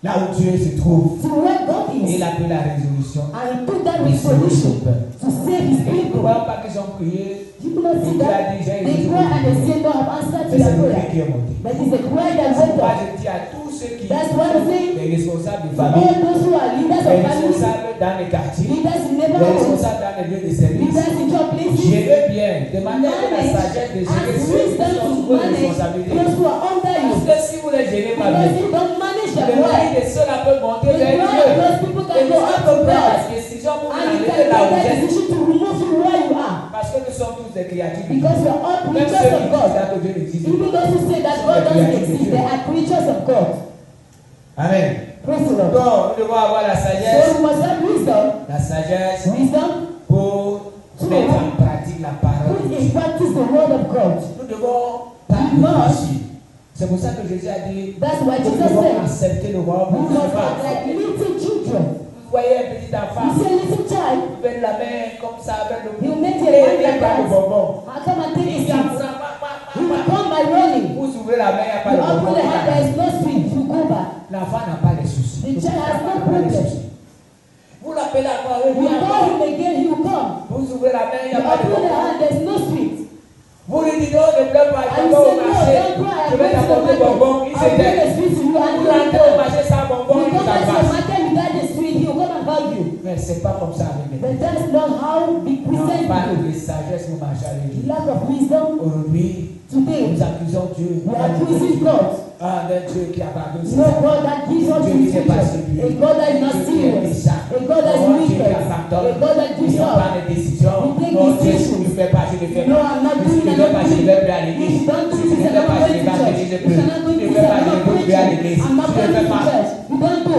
là où Dieu se trouve. to where God Et il is. a pris la résolution. And he took that resolution to save his Et nous ne people. voyons pas qu'ils ont prié. You cannot see that. They cry and they say, God have answered to Mais c'est their le cri prayer. qui est monté. But it's the cry that C'est went pourquoi up. je dis à tous ceux qui That's why I'm saying, les responsables de for famille, all those who are leaders of les families, responsables dans les quartiers, leaders in les neighborhoods, responsables dans les lieux de service, leaders in job places, gérez bien, demandez à la manage sagesse de gérer and ceux qui wisdom sont sous to vos manage responsabilités. those who are under you. Parce que si vous ne les gérez pas Because bien, you don't manage le the cri cry. de ceux-là peut monter The vers cry Dieu. of those people Et can nous go sommes up to prêts à God. la décision pour vous And you amener can là où take vous that êtes. decision to remove you where you are. Parce que nous sommes tous des créatures. Because we are all Même creatures ceux of qui God. disent que Dieu n'existe Even pas. those who say that God doesn't exist, they are creatures of God. Amen. Praise the Lord. Donc, nous devons avoir la So sagesse. we must have wisdom. La sagesse Wisdom. pour mettre en pratique la parole Put de in Dieu. practice the word of God. Nous devons pas réfléchir. C'est pour ça que Jésus a dit That's why nous Jesus devons said, accepter le roi we pour must nous act like little children. Vous voyez un petit You enfant, see a little child, vous faites la main comme ça avec le you make bout. a Et hand il like prend le that. bonbon. I come and take Il a vient seat. pour la You will come by running. Vous ouvrez la main, il n'y a pas You de bonbon. open the hand, there is no street. You go back. L'enfant n'a pas les soucis. The child has no L'enfant n'a pas les problem. soucis. Vous l'appelez encore, il You vient call encore. him again, he will come. Vous ouvrez la main, il n'y You a pas de open the bonbon. hand, there is no street. Vous lui dites non, ne pleure pas, je And vais you au say, no, marché. don't cry. Je I'm vais going to the t'apporter market. bonbon. Il I'll se bring a tait. street to you and Vous you will rentrez au go. marché sans bonbon, You il come back to the s'embrasse. market without the street, he will come and hug you. Mais c'est pas comme ça avec les But that is not how the Non, Christians pas do. de sagesse nous marcher avec Dieu. Lack of wisdom. Aujourd'hui, Today, nous accusons Dieu. we are accusing God. Ah, d'un Dieu qui a pardonné. No God that gives us Dieu qui n'est pas children. sérieux. A God that is not Dieu qui est serious. méchant. A God that is Oh, Dieu qui wicked. a pardonné. A God that gives Ils ont up. pas de décision. We take Non, Dieu, decisions. si tu ne fais pas, je ne fais No, pas. I'm not Si doing tu ne it. fais pas, je ne vais plus à If l'église. you don't Si do tu this, ne I'm fais not pas, je going ne to vais church. plus If you're not à going to l'église. church, I'm not Je ne vais preaching. pas à l'église. I'm not Tu ne going fais to pas. church. You don't do.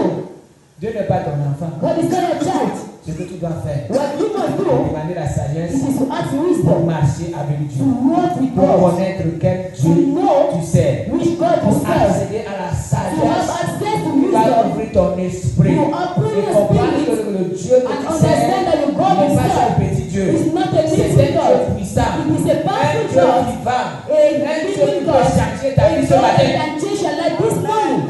Dieu n'est pas ton enfant. God is not your child. Ce que tu dois faire, What you must c'est do demander la sagesse is to ask pour wisdom marcher avec to Dieu. walk with Pour God, connaître quel to Dieu know tu sais. which God Pour you serve, accéder à la to have sagesse access to qui va wisdom, ouvrir ton esprit. to open Et your comprendre que spirit le Dieu que and tu sais understand that your God n'est is pas un served. petit Dieu. It's not a C'est un little Dieu God. puissant. It is a Un powerful Dieu God. vivant. A Un Dieu qui living peut God. changer ta A vie ce God that matin. can change your life this morning.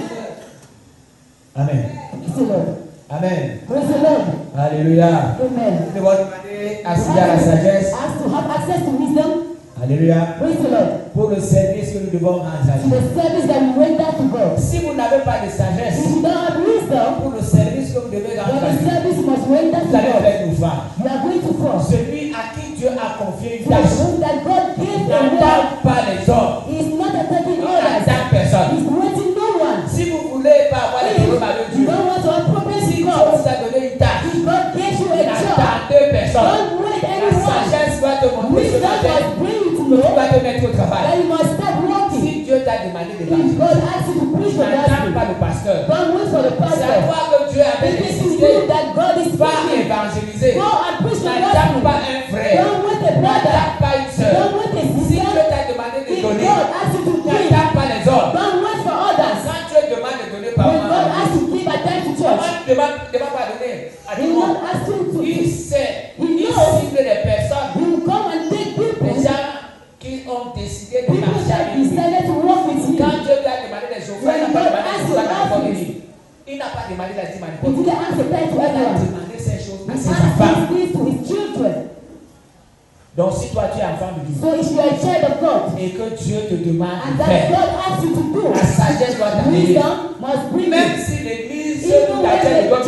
Amen. Praise the Lord. Amen. Praise the Lord. Alléluia. Amen. Nous devons demander accéder à la sagesse. Ask to have access to wisdom. Alléluia. Praise the Lord. Pour le service que nous devons rendre à To Dieu. the service that we render to God. Si vous n'avez pas de sagesse, If you don't have wisdom, pour le service que vous devez then rendre à the Dieu, service you must render to vous allez God. faire l'ouvrage. You are going to fall. Celui à qui Dieu a confié une To tâche whom that God gave a word n'attend pas les hommes. is not attacking Il others. n'attend personne. He's waiting no one. Si vous ne voulez pas avoir des problèmes avec You Dieu, don't want to have problems si with Dieu God. vous a donné une tâche, If God gave you a job, n'attendez personne. don't wait La anyone. sagesse va te montrer ce Wisdom matin. must bring you to Tu know vas te mettre au that travail. you must start working. Si Dieu t'a demandé If d'évangéliser, God asks you to preach the n'attends gospel, pas le pasteur. don't wait for the C'est à pastor. toi que Dieu avait It is to décidé. you that God is Va speaking. évangéliser. Go and preach the N'attends gospel. pas un frère. Don't wait a brother. N'attends pas une soeur. Don't wait a Si Dieu sister. t'a demandé de If donner, God asks you to give, n'attends pas les autres. don't wait for others. Quand Dieu demande de donner par When God moi, asks you to give, attend to church. ne demande pas donner à tout He le will monde. not ask you to. Il sait, He il knows. cible les personnes, He will come and take people. les gens qui ont décidé de People marcher that avec lui. decided to walk with him. Quand Dieu lui a demandé des offrandes, il n'a pas demandé des offrandes à n'importe qui. Il n'a pas demandé la dîme à He n'importe qui. didn't ask the tithe to Il a everyone. demandé ces choses à He ses enfants. asked these to his children. Donc si toi tu es enfant de Dieu So if you are a child of God, et que Dieu te demande and de that faire, God asks you to do, la sagesse doit t'amener. wisdom must bring Même you. si l'église Even dans laquelle when tu dois the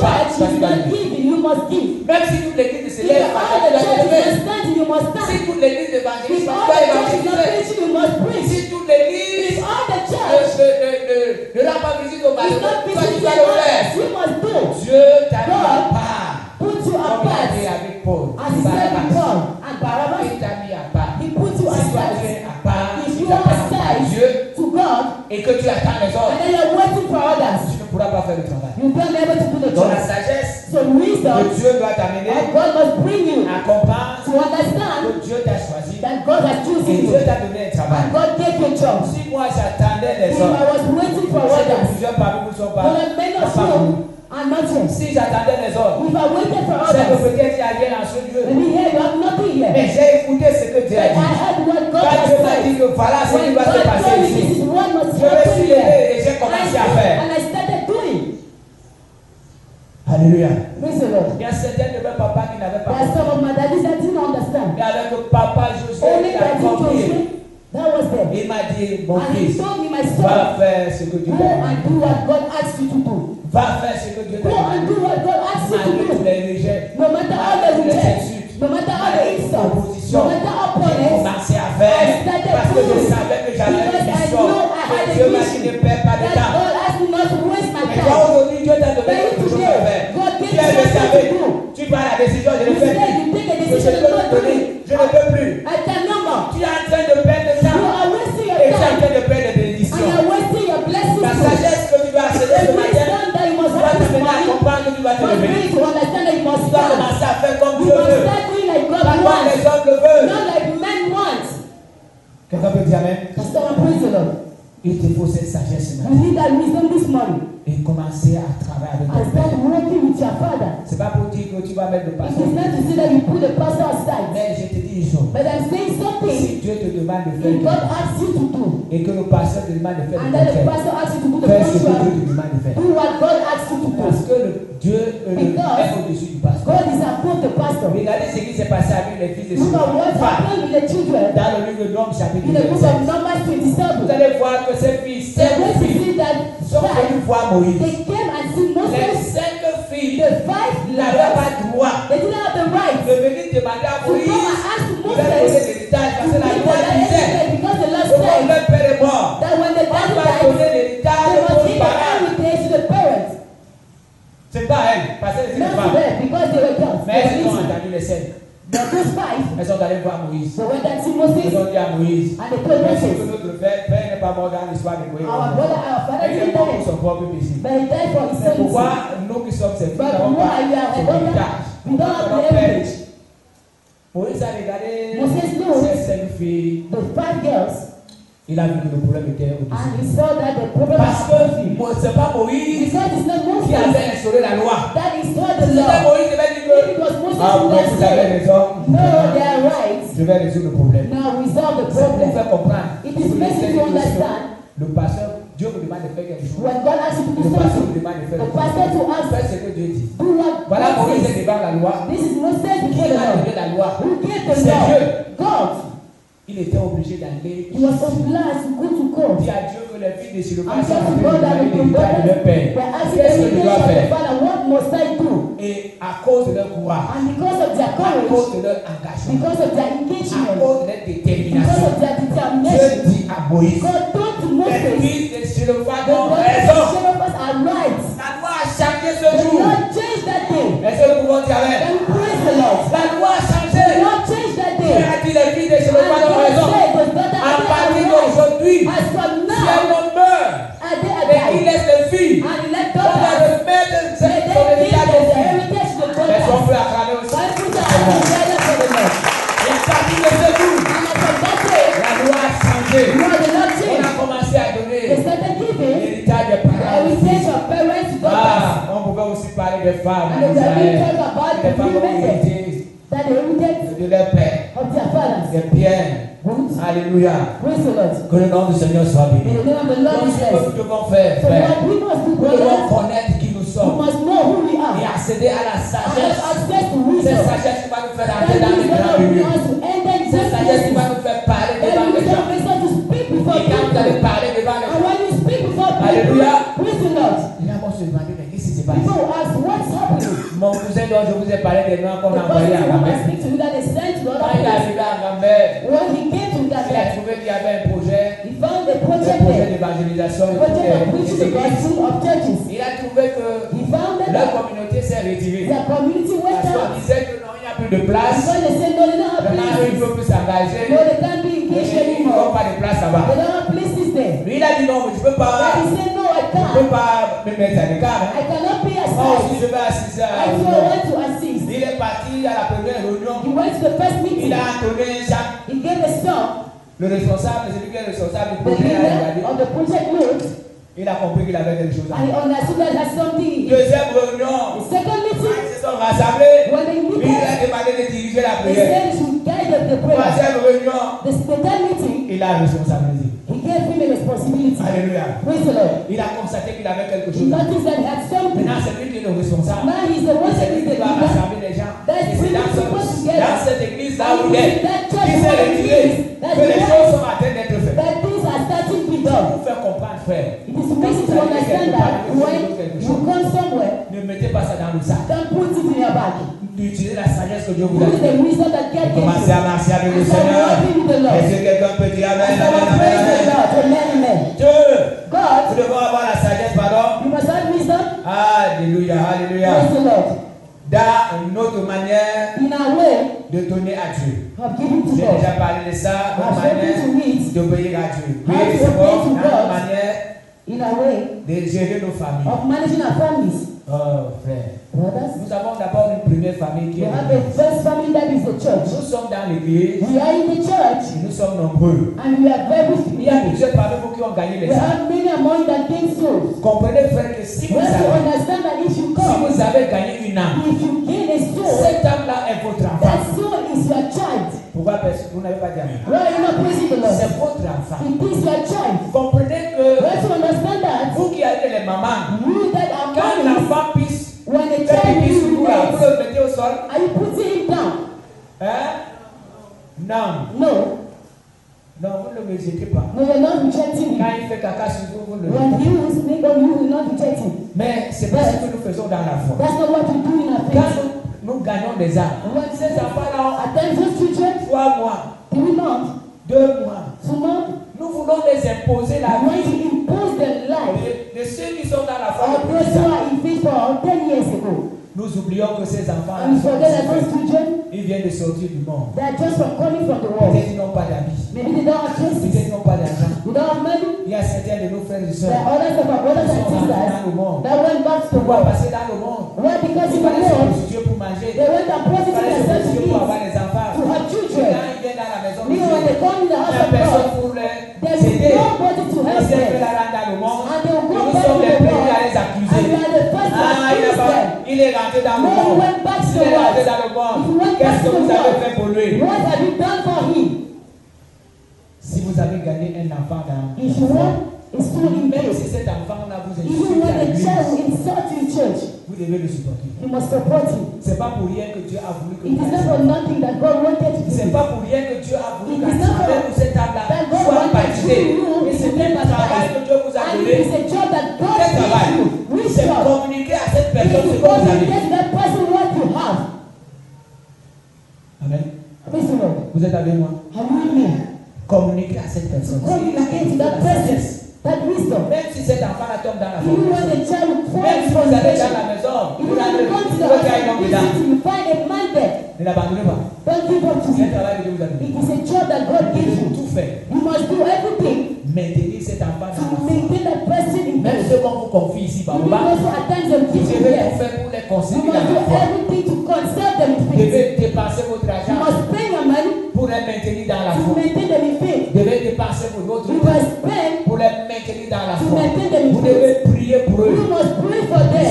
pas visite au malheureux. not Toi, tu visiting dois le faire. others. You must do. Dieu t'a mis à God part. put you Comme il a apart. dit avec Paul. As he said with Paul and Barabbas, Il t'a mis à part. he put you Si toi tu aside. es à part, If tu you are t'attends à aside Dieu to God, et que tu attends les and autres, then you're waiting for others, tu ne pourras pas faire le travail. you won't be able to do the Donc la job. sagesse So que wisdom, Dieu doit t'amener God must bring you à comprendre to understand que Dieu t'a choisi that God has et chosen you. Dieu t'a donné un travail. And God gave you a job. Si moi j'attendais les If I autres, was waiting for c'est que others, plusieurs parmi vous ne sont but pas. many n'ont of pas voulu. you are not here. Si j'attendais les autres, If I waited for c'est que others, peut-être il n'y a rien en ce lieu. maybe here you have nothing here. Mais j'ai écouté ce que Dieu a But I dit. heard what God Quand has Dieu m'a said. dit que voilà ce qui When va se God passer told me this ici, is what must je me happen suis here, levé et j'ai commencé à faire. and I started doing. Alléluia. Praise the Lord. Il y a certains de mes papas qui n'avaient pas There are compris. some of my daddies that didn't understand. Mais avec le papa José Only qui a that he compris, Joshua, that was there. il m'a dit, mon And he fils, told me, my son, va faire ce que Dieu go t'a and dit. do what God asked you to do. Va faire ce que Dieu Go t'a and dit. do what God asked you to Malgré tous do. les rejets, No matter how they reject, no matter how they insult, no matter how j'ai opponents, commencé à faire I started parce que je doing. savais que j'avais une Because I mission. know I had Que a Dieu m'a dit mission. ne perds pas de That temps. God asked me not to waste my Et toi time. aujourd'hui, Dieu t'a donné But you quelque chose à today, faire. God Tu gave as you le something savais. to do. Tu prends la décision, je ne You fais say you plus. take a Je decision ne and peux not plus do donner. it. Je ne peux plus. I can no more. Tu es en train de perdre de You temps. are wasting your Et tu es en time. train de perdre des And bénédictions. you are wasting your blessings La too. sagesse que tu vas accéder The ce matin wisdom that you must doit have this t'amener à morning comprendre que tu vas te must lever. bring you to understand that you must Tu dois stand. commencer à faire comme You Dieu must veut. start doing like God Pas comme wants, les hommes le veulent. not like men want. Quelqu'un peut dire Amen. Pastor, praise the Lord. Il te faut cette sagesse ce You matin. need that wisdom this morning. Et commencer à travailler avec And ton start père. working with your father. C'est pas pour dire que tu vas mettre le It pasteur. is not to say that you put the pastor aside. Mais je te dis une chose. But I'm saying something Si Dieu te demande de faire if God quelque chose asks you to do, et que le pasteur te demande de faire and le then the contraire, pastor asks you to do the fais ce que Dieu contrary, te demande de faire. do what God asks you to do. Parce que Dieu Because est au-dessus du pasteur. God is above the pastor. Regardez ce qui s'est passé avec les fils de Look at what Simon. happened with the children Dans le livre de Nombres chapitre in the book 27. of Numbers Vous 27. allez voir que ces filles, They're cinq going to filles, see that sont venues voir Moïse. they came and see Les Moses. cinq filles The five n'avaient pas droit they didn't have the right de venir demander à to come Moïse and ask de leur donner Moses l'héritage to parce que la give loi them disait that because the Lord que quand said leur père est mort, that when the on daddy va dies, donner l'héritage they must aux give the parents. heritage to the parents. C'est pas elle, parce qu'elle était Not une to femme. them because they were girls. Mais elles They ont were little. entendu les scènes. But those five, Elles sont allées voir Moïse. they went and see Elles Moses ont dit à Moïse, and they told merci que Moses, notre père n'est pas mort dans l'histoire de Moïse. our father Il est didn't mort pour die, son propre péché. but he died for his Mais sins. pourquoi nous qui sommes ses filles But n'avons why pas you are son a héritage? we don't have Notre the père. heritage. Moïse a regardé Moses knows ces cinq filles. the five girls Il a vu que le problème était and au-dessus. he saw that the problem Parce was que c'est pas Moïse because it's not qui Moses avait instauré la loi. that is not the C'était law. Moïse qui avait dit If que it was Moses ah, who vous had avez said, raison. no, they are right, Je vais résoudre le problème. now resolve the C'est pour problem. faire comprendre. It is basic to understand Le pasteur, Dieu vous demande de faire quelque chose. when God asks you to do Le pasteur vous something, demande de faire the quelque pastor chose. to ask, Faites ce que Dieu dit. do what Voilà God Moïse est says. devant la loi. This is Moses Qui before the a law. donné la loi? Who gave the C'est law? Dieu. God. Il était obligé d'aller. He was obliged to go to court. Dit à Dieu que les filles de Shiloh And sont said en to train de God that demander the l'héritage de leur père. were asking Qu'est-ce que the je dois of the faire? father, what must I do? Et à cause de leur courage, And because of their à courage, cause de leur engagement, because of their à engagement, cause de leur because détermination, of their Dieu determination, dit à Moïse, God told to les Moses, filles de Shiloh the ont brothers raison. and shepherds are right. La loi a changé ce The jour. Lord changed that day. Est-ce que nous pouvons dire Amen? And praise the Lord. La loi a changé. The Lord changed that Dieu day. a dit les filles de And Shiloh ont God raison. said, those daughters À are partir right. d'aujourd'hui, As from si now, un homme meurt are they et qu'il alive? laisse les filles, And let on va daughters, remettre may son they give héritage the aux filles. heritage to the Mais on daughters. peut acclamer aussi. Why put that together for the Lord? Et à partir de ce jour, And as from that day, la loi a changé. now the Lord On a changed. commencé à They donner started giving l'héritage des the parents. heritage of parents to daughters. Ah, on pouvait aussi parler des femmes And en they were Israël. talk about Les the femmes ont women hérité that they inherited de leur père, of their fathers. des biens. Good. Alléluia. Praise the Lord. Que le nom du Seigneur soit May béni. the name of the Lord Donc, be ce que blessed. nous devons faire, So frère, what we must do, nous devons brothers, connaître qui nous we sommes must know who we et are. accéder à la And have sagesse. access to Cette wisdom. sagesse qui va nous faire That entrer dans les wisdom grands will bring milieux. us to enter into Cette sagesse qui va places. nous faire parler That devant les wisdom gens. makes us to speak before Et quand vous allez people. parler devant les And gens, when you speak before people, Alléluia. praise the Lord. les gens vont se demander mais qu'est-ce qui se passe? People will ask, what's happening? Mon cousin dont je vous ai parlé des noms qu'on The a envoyés à person who Gamay. I speak to you that is sent to the Quand other il est place. arrivé à Gamay, When he came to that il a place, trouvé qu'il y avait un projet, he found a un project projet de there. d'évangélisation de toutes les églises. Il a trouvé que leur communauté s'est retirée. Parce qu'on disait que non, il n'y a plus de place. Maintenant, il ne peut plus s'engager. Ils n'ont pas de place là-bas. Lui, il a dit non, mais je ne peux pas. Je ne peux pas me mettre à l'écart. Moi aussi, je vais assister à la réunion. Il est parti à la première réunion. Il a entonné un chant. Le responsable, celui qui est responsable du projet, il a compris qu'il avait quelque chose à faire. Deuxième réunion, ils se sont rassemblés. Il a demandé de diriger la prière. Troisième réunion, il a responsabilisé. Alléluia. Il a constaté qu'il avait quelque chose. Maintenant, c'est lui qui est le responsable. C'est lui qui doit rassembler les gens. Et c'est dans cette église-là où il est, qui s'est retiré, que les choses sont en train d'être faites. Pour faire comprendre, frère. Ne mettez pas ça dans le sac. Utilisez la sagesse que Dieu vous a donnée. Commencez à marcher avec le Seigneur. Est-ce que quelqu'un peut dire amen, amen. Dieu, nous devons avoir la sagesse, pardon. Alléluia, alléluia. Dans notre manière de donner à Dieu. J'ai déjà parlé de ça, notre manière d'obéir à Dieu. Oui, c'est bon, dans notre manière de gérer nos familles. Oh frère, nous avons d'abord une première famille qui est nous sommes dans l'église et nous sommes nombreux. Il y a plusieurs parmi vous qui ont gagné les âmes. Comprenez frère que si vous avez gagné une âme, cette âme-là est votre enfant. Pourquoi vous n'avez pas dit amen? C'est votre enfant. Comprenez que vous qui avez les mamans, quand l'enfant pisse, vous le mettez au sol. Hein? Non. Non, vous ne le rejetez pas. Quand il fait caca sur vous, vous le rejetez. Mais c'est pas ce que nous faisons dans la foi. Quand nous gagnons des âmes, ces enfants-là, 3 mois, 2 mois, nous voulons les imposer la vie de ceux qui sont dans la foi. Nous oublions que ces enfants, ils viennent de sortir du monde. Peut-être ils n'ont pas d'habits. Peut-être ils n'ont pas d'argent. Il y a certains de nos frères et sœurs qui sont rentrés dans le monde. Pourquoi passer dans le monde? Il fallait se prostituer pour manger. Il fallait se prostituer pour avoir des enfants. Quand ils viennent dans la maison de Dieu, il n'y a personne pour les aider. Ils s'est fait la rendre dans le monde. Et nous sommes les premiers à les accuser. Il est rentré dans le monde. Il est rentré dans le monde. Qu'est-ce que vous avez fait pour lui? Si vous avez gagné un enfant dans même si cet enfant-là vous insulte à l'église, vous devez le supporter. C'est pas pour rien que Dieu a voulu que c'est pas pour rien que Dieu a voulu qu'à travers cet âme-là soit baptisé. Et c'est un travail que Dieu vous a donné. Quel travail? C'est communiquer à cette personne ce que vous avez. Amen. Vous êtes avec moi? Communiquer à cette personne. Même si cet enfant tombe dans la maison, même si vous allez dans la maison, vous allez ne l'abandonnez pas. C'est un travail que Dieu vous a donné. Vous devez tout faire. Maintenir cet enfant dans la foi. Même ceux qu'on vous confie ici par là, vous devez tout faire pour les conserver dans la foi. Vous devez dépenser votre argent pour les maintenir dans la foi. Vous devez dépenser votre temps pour les maintenir dans la foi. Vous devez prier pour eux. Ils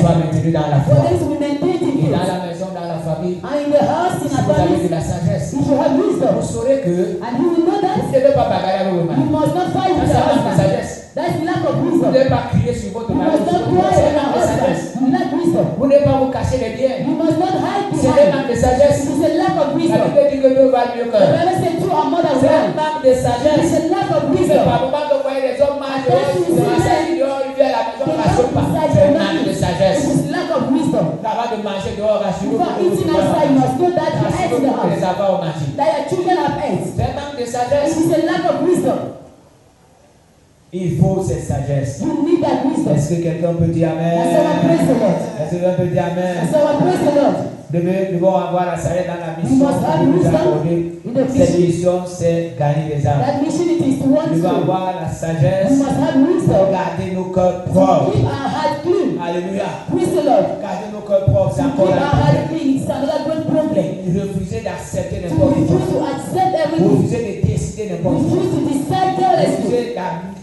soient maintenus dans la foi. Et dans la maison, dans la famille, si vous avez de la sagesse, vous saurez que vous ne devez pas bagarrer avec vos mains. Ça manque de sagesse. Vous ne devez pas crier sur votre mari. C'est un manque de sagesse. Vous ne devez pas vous cacher les biens. C'est un manque de sagesse. La Bible dit que Dieu va mieux que. C'est un manque de sagesse. C'est pas moment que vous voyez les hommes marcher, ils viennent à la maison, ne marchent pas. C'est un manque de sagesse. Avant de manger dehors, rassurez-vous que les enfants ont mangé. C'est un manque de sagesse. Il faut cette sagesse. You need that wisdom. Est-ce que quelqu'un peut dire Amen? And someone praise the Lord. Est-ce que quelqu'un peut dire Amen? And someone praise the Lord. Nous devons avoir la sagesse dans la mission must have que nous wisdom accordée. in the Cette mission. mission, c'est gagner des âmes. That mission it is to want Nous devons to. avoir la sagesse We must have pour wisdom garder nos cœurs to propres. keep our heart clean. Alléluia. Praise the Lord. Garder nos cœurs propres, c'est To encore keep our un heart problème. clean is another great problem. Refuser d'accepter To n'importe refuse to quoi. accept everything. Refuser de décider n'importe quoi. Refuse to decide carelessly. Refuser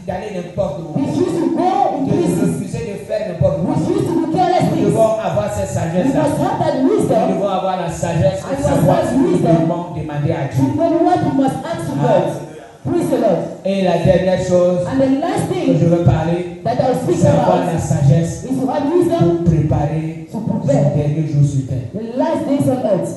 d'aller n'importe où. Refuse to go in places. Refuser de faire n'importe quoi. Refuse to do careless Nous things. devons avoir cette We sagesse-là. must have that Nous wisdom. devons avoir la sagesse And de we savoir must ce have que nous wisdom. devons demander à To Dieu. know what we must ask to God. Praise the Lord. Et la dernière chose And the last que thing je veux parler, that I'll speak c'est avoir la about sagesse is to have wisdom pour préparer to son prepare dernier jour sur terre. the last days on earth.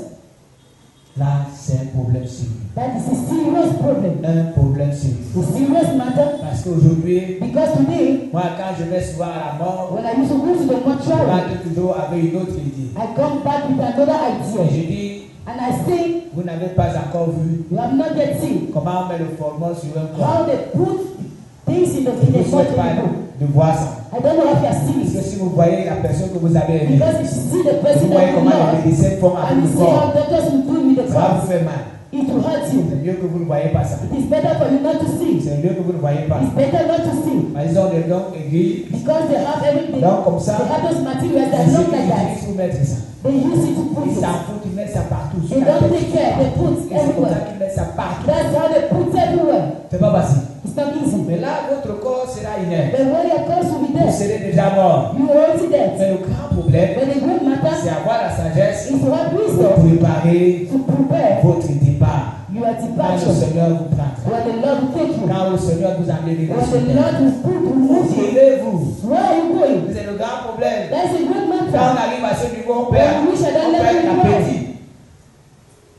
Là, c'est un problème sérieux. That is a serious problem. Un problème sérieux. A serious matter. Parce qu'aujourd'hui, Because today, moi, quand je vais souvent à la mort, when I used to go to the je mortuary, rentre toujours avec une autre idée. I come back with another Et idea. je dis, And I say, vous n'avez pas encore vu you have not yet seen comment on met le formol sur un corps. how they put things in Je the ne souhaite pas body. de voir ça. I don't know if you are seeing Parce que it. si vous voyez la personne que vous avez aimée, Because if you see the vous person voyez that you comment les love, médecins font avec and you le see how corps, doctors will do with the ça va vous corpse, faire mal. it will hurt you. C'est mieux que vous ne voyez pas ça. It is better for you not to see. C'est mieux que vous ne voyez pas. It's better not to see. Ils ont des dents aiguilles. Because they have everything. Donc comme ça, They have those materials that ils look like that. utilisent pour mettre ça. They use it to put Ils it. s'en foutent, ils mettent ça partout. Sur They la don't tête. take care. They put Et c'est comme ça everywhere. qu'ils mettent ça partout. That's how they put everywhere. C'est pas facile. It's not easy. Mais là, votre corps sera inerte. But when your curse will be Vous there, serez déjà mort. you will already dead. Mais le grand problème, But the great matter c'est avoir la sagesse is to have pour wisdom préparer to prepare votre départ. your Quand le departure. Seigneur vous prendra. When the Lord will take you. Quand le Seigneur vous emmènera When sur the terre. Lord will move you. Levez-vous. Where are you going? C'est le grand problème. That's a great Quand on matter. arrive à ce niveau, on perd l'appétit.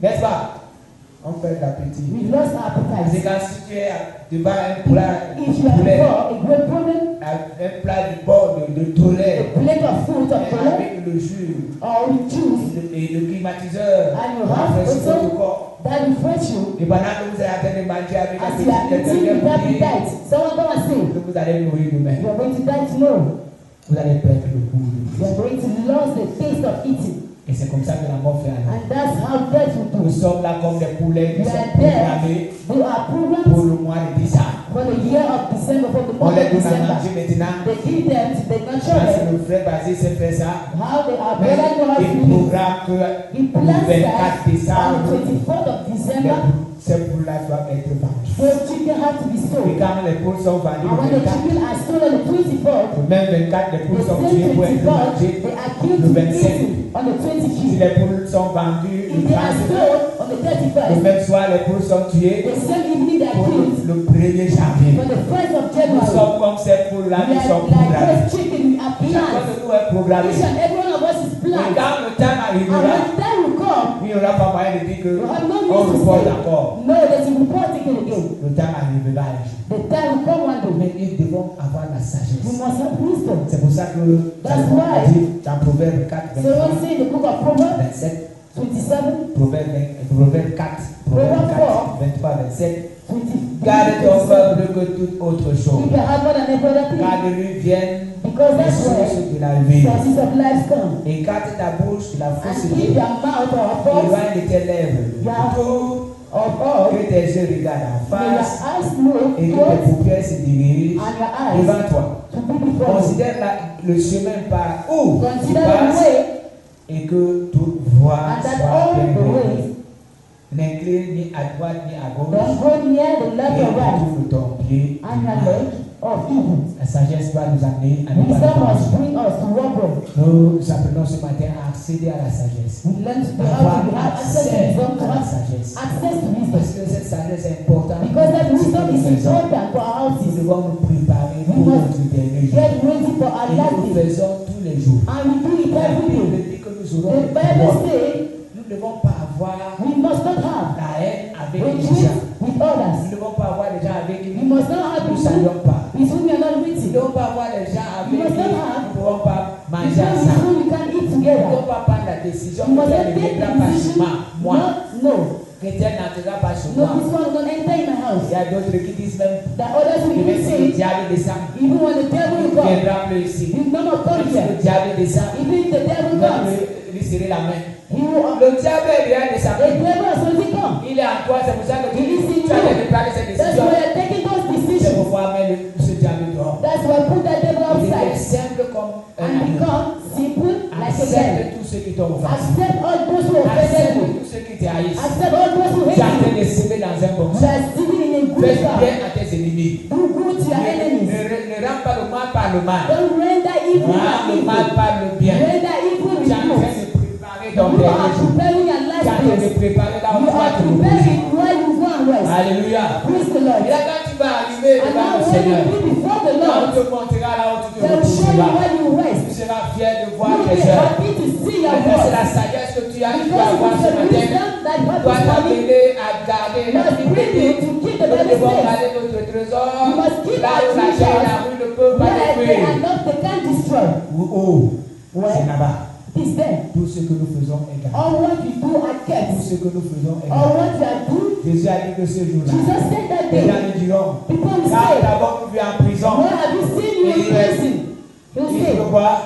N'est-ce pas? On perd l'appétit. We lost our C'est appetite. quand si tu es devant un plat If you de are poulet, before a great problem, un plat de bord de toilette, a plate of food of bread avec le jus or with juice et le climatiseur, And you pour have rafraîchir also- votre corps. that refresh you Et pendant que vous êtes en train de manger avec as un you are petit eating quelqu'un with vous dit appetite. Someone come and say, que vous allez mourir demain. you are going to die tomorrow. Vous allez perdre le goût. You are going to lose the taste of eating. Et c'est comme ça que la mort fait à nous. And that's how death will Nous do. sommes là comme des poulets qui We sont are there. programmés They are pour programmed le mois de décembre. for the year of December, for the On month les of donne à December. manger maintenant. They give them to the Quand children. le frère Basile s'est fait ça, How they are mais brother know how to il do it. programme que He le plans 24 that on décembre, the 24th of December, ces poules-là doivent être vendues. those chicken have to be Et sold. quand les poules sont vendues And when le the 24, chicken are sold on the 24th, même 24, les the poules sont same tuées pour être 24th, mangées they are killed le to be 25. eaten on the Si 25th. les poules sont vendues If le they are 30, sold on the le 31st, même soir, les poules sont tuées the same evening they are pour killed le 1er janvier. for the 1st of Nous January. sommes comme ces poules-là We qui sont are like programmées. those chicken, we are Chacun planned. de nous est programmé. Each and every one of us is Et planned. quand le temps And arrivera, when time will come, il n'y aura pas moyen de dire you have no qu'on need to reporte say, encore. no, there's a report taken again. Le temps arrivera un jour. The time will come one day. Mais nous devons avoir la We sagesse. must have wisdom. C'est pour ça que That's Salomon a why. dit dans Proverbe 4, So when 23, say in the book of Proverbs 27, 27, Proverbe 4, Proverbe 4, 23, 27. 20, Garde ton cœur plus que toute autre chose. keep your heart more than every other thing. Car de lui viennent Because les that's where sources de la vie. sources of life come. Écarte ta bouche de la And fausseté. keep your mouth or false Éloigne de tes lèvres Yeah. tout, of all. que tes yeux regardent en May your face eyes look et que tes close paupières se dirigent and your eyes devant toi. to be before you. Considère le chemin par où tu Consider the passes way et que toute voie and that soit all bien the ordonnée. ways N'incline ni à droite ni à gauche don't go near the left et or right retourne ton pied. and your leg of evil. La sagesse doit nous amener à ne pas Wisdom le must faire. bring us to walk well. Nous apprenons ce matin à accéder à la sagesse. We learn to Avoir have access to accès wisdom, to à la have sagesse. access to wisdom. Parce que cette sagesse est importante. Because that wisdom is Nous important for our houses. devons nous préparer pour notre dernier jour. Get ready for our Et last nous le day. faisons tous les jours. And we do it La every Bible day. dit que nous aurons The le Bible pouvoir. says Nous ne devons pas avoir we must not have la haine avec a les treat gens. with Nous others. ne devons pas avoir des gens avec qui We nous must not have ne people saluons pas. with whom we are not Nous ne meeting. devons pas avoir des gens avec You must qui not nous have ne pouvons pas manger Because with ensemble. whom we can eat Nous ne together. devons pas prendre la décision You de must faire not le take débat the decision. facilement. Moi, No. chrétien n'entrera pas chez No, moi. this one will not enter in my house. Il y a d'autres qui disent même The others will que even même si le say, diable descend, even when the devil il will ne come, viendra plus ici. he will not come Même si le here. diable descend, Even if the devil il comes, lui serrer la main. he will. Le diable est déjà The descendu. devil has already come. Il est en toi, c'est pour ça que tu He is in as you. préparé cette That's décision. why you're taking those C'est decisions. pour pouvoir mettre ce diable dehors. That's why put that devil Il est outside simple comme un and agneau. become simple like a Accepte devil. tous ceux qui t'ont offensé. Accept all those who offended Accepte you. tous ceux qui te haïssent. Accept all those who Tu es en hate train you. de s'aimer dans un bon You sens. are sitting in a Fais good du car. bien à tes ennemis. Do good to your enemies. Ne rends pas le mal par le mal. Don't render evil Rends le for mal evil. par le bien. Render evil Tu with es en train good. de préparer ton You are dernier jour. preparing your Tu last es en train de days. préparer là où You tu vas are te reposer. preparing where you go and rest. Alléluia. Praise the Lord. Et là, quand tu vas arriver And devant now le when Seigneur, you be before the quand on Lord, te montrera là où tu te they will show you reposeras. where you rest. Tu seras fier de voir You will tes be œuvres. happy to see your Maintenant, c'est la works. sagesse que tu as dû Because avoir it's ce the matin. wisdom that Tu God dois is coming. t'amener à garder la Must bring you to keep the Nous Bible devons says. garder notre trésor You must keep là our où la terre et la rue ne peuvent pas where they détruire. are not, they can't destroy. C'est là-bas. It is there. Tout ce que nous faisons est gardé. All what you do are Tout kept. ce que nous faisons est All gardé. what you are doing, Jésus a dit que ce jour-là, Jesus said that les gens day. nous diront, People will car say, d'abord nous vu en prison. where have you seen you in prison? He will Il say, faut voir,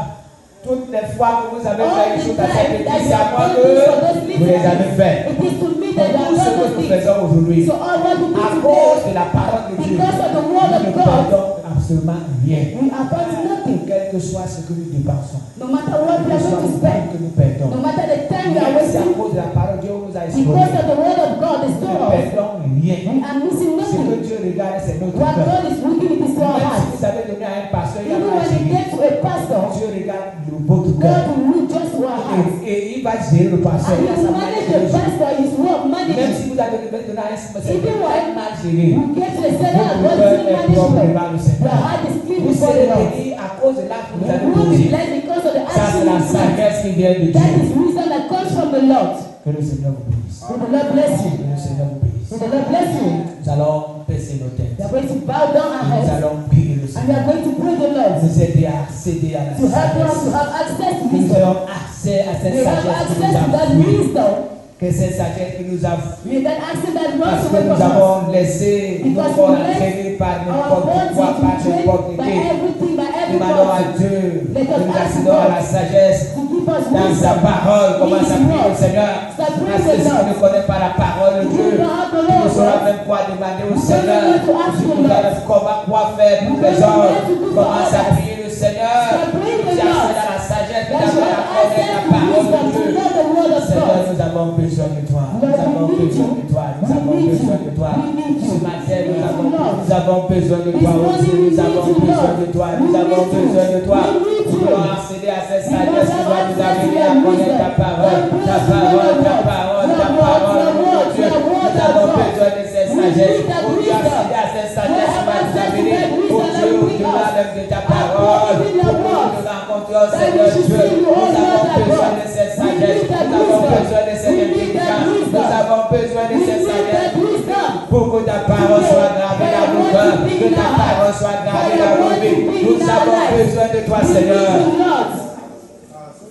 toutes les fois que vous avez fait all une the chose à cette time that église, you c'est à have moi done que this for those vous les avez leaders, fait. it is to me Pour that you have tout ce done que those nous things. faisons aujourd'hui, So all what we do à today, cause de la parole de Dieu, because of the word nous of ne God, perdons absolument rien. we are about nothing. Quel que soit ce que nous dépensons, No matter what we quel are que soit going to le temps spend, que nous perdons, no matter the time we are même si à wasting, cause de la parole, Dieu nous a because exploré. of the word of God is Nous to ne us, perdons rien. we are missing Ce que nothing. Dieu regarde, c'est notre What cœur. God is looking at is to our Même si hearts. vous avez donné à un pasteur, il y a Even pas when it géré. gets to a pastor, Dieu regarde votre God cœur. will look just to our hearts. Et il va gérer le pasteur. And Il he a sa will manière manage de the le gérer. pastor, his work, Même manage si it. vous avez donné à un c'est Even when mal géré. you get to a certain Votre God cœur is est propre management, devant le your Seigneur. heart is clean Vous before the serez Lord. béni à cause de l'acte que vous avez You will be posé. blessed because of the Ça, c'est action la you take. sagesse qui vient de That Dieu. is wisdom that comes from the Lord. Que le Seigneur vous bénisse. May the Lord bless you. Que le Seigneur vous bénisse. May the Lord bless you. Nous allons baisser nos têtes. We are going to bow down our Et nous heads allons prier le and we Seigneur. are going to pray the Lord Nous aider à accéder à la to help us to sagesse. have access to Que nous wisdom. ayons accès à cette We have sagesse qui access nous to a that fui. wisdom. Que cette sagesse qui nous a fui. May that access that runs Parce que away nous from us. avons laissé nos Because corps we let entraînés par our n'importe body quoi, to par be trained n'importe by qui. everything, by Demandons à everybody. Dieu Let que us nous ask accédons à God la sagesse to give us dans sa wisdom. parole. Commence à In His prier le word. Seigneur. Start praying Parce que the si tu Lord. ne connais pas la parole de Dieu, You don't have the tu ne Lord, sauras right? même quoi demander au You Seigneur. don't know to ask Tu the ne Lord. sais pas quoi faire pour You les don't know autres. what to do for Commence à others. prier le Seigneur. Start praying the Tu accèdes Lord. à la sagesse, tu That you apprends à have connaître access la to parole wisdom, de to Dieu. know the word of Seigneur, God. nous avons besoin de toi. Nous Lord, avons we need besoin you. de toi. Nous We avons need besoin you. de toi. We need you. Ce matin, We need you, Lord. nous avons besoin de This toi. Oh morning Dieu, we nous need avons you, besoin Lord. de toi. We Nous avons need you. besoin de toi. We need Nous you. voulons accéder à cette We sagesse must qui have va nous access to amener à your connaître ta wisdom. parole. Lord, Ta bless you, parole, Lord, ta Lord. parole, Your ta word, parole. your Mon word, Dieu, your word, nous our avons God. besoin de cette We sagesse. need that Oh Dieu, wisdom. accéder à cette sagesse qui have va nous access to amener. that Oh wisdom Dieu, that will au-delà bring us. même de ta According parole. to your Pour que word. nous nous rencontrions, That we Seigneur should Dieu. see you, oh Nous avons Lord, our besoin God. de cette We sagesse. need that Nous avons wisdom. besoin de cette We need that intelligence. wisdom. Nous avons besoin de We cette need sagesse. that wisdom. Pour que ta parole soit gravée dans nos cœurs. Que ta parole soit gravée dans nos vies. Nous avons besoin de toi, Seigneur.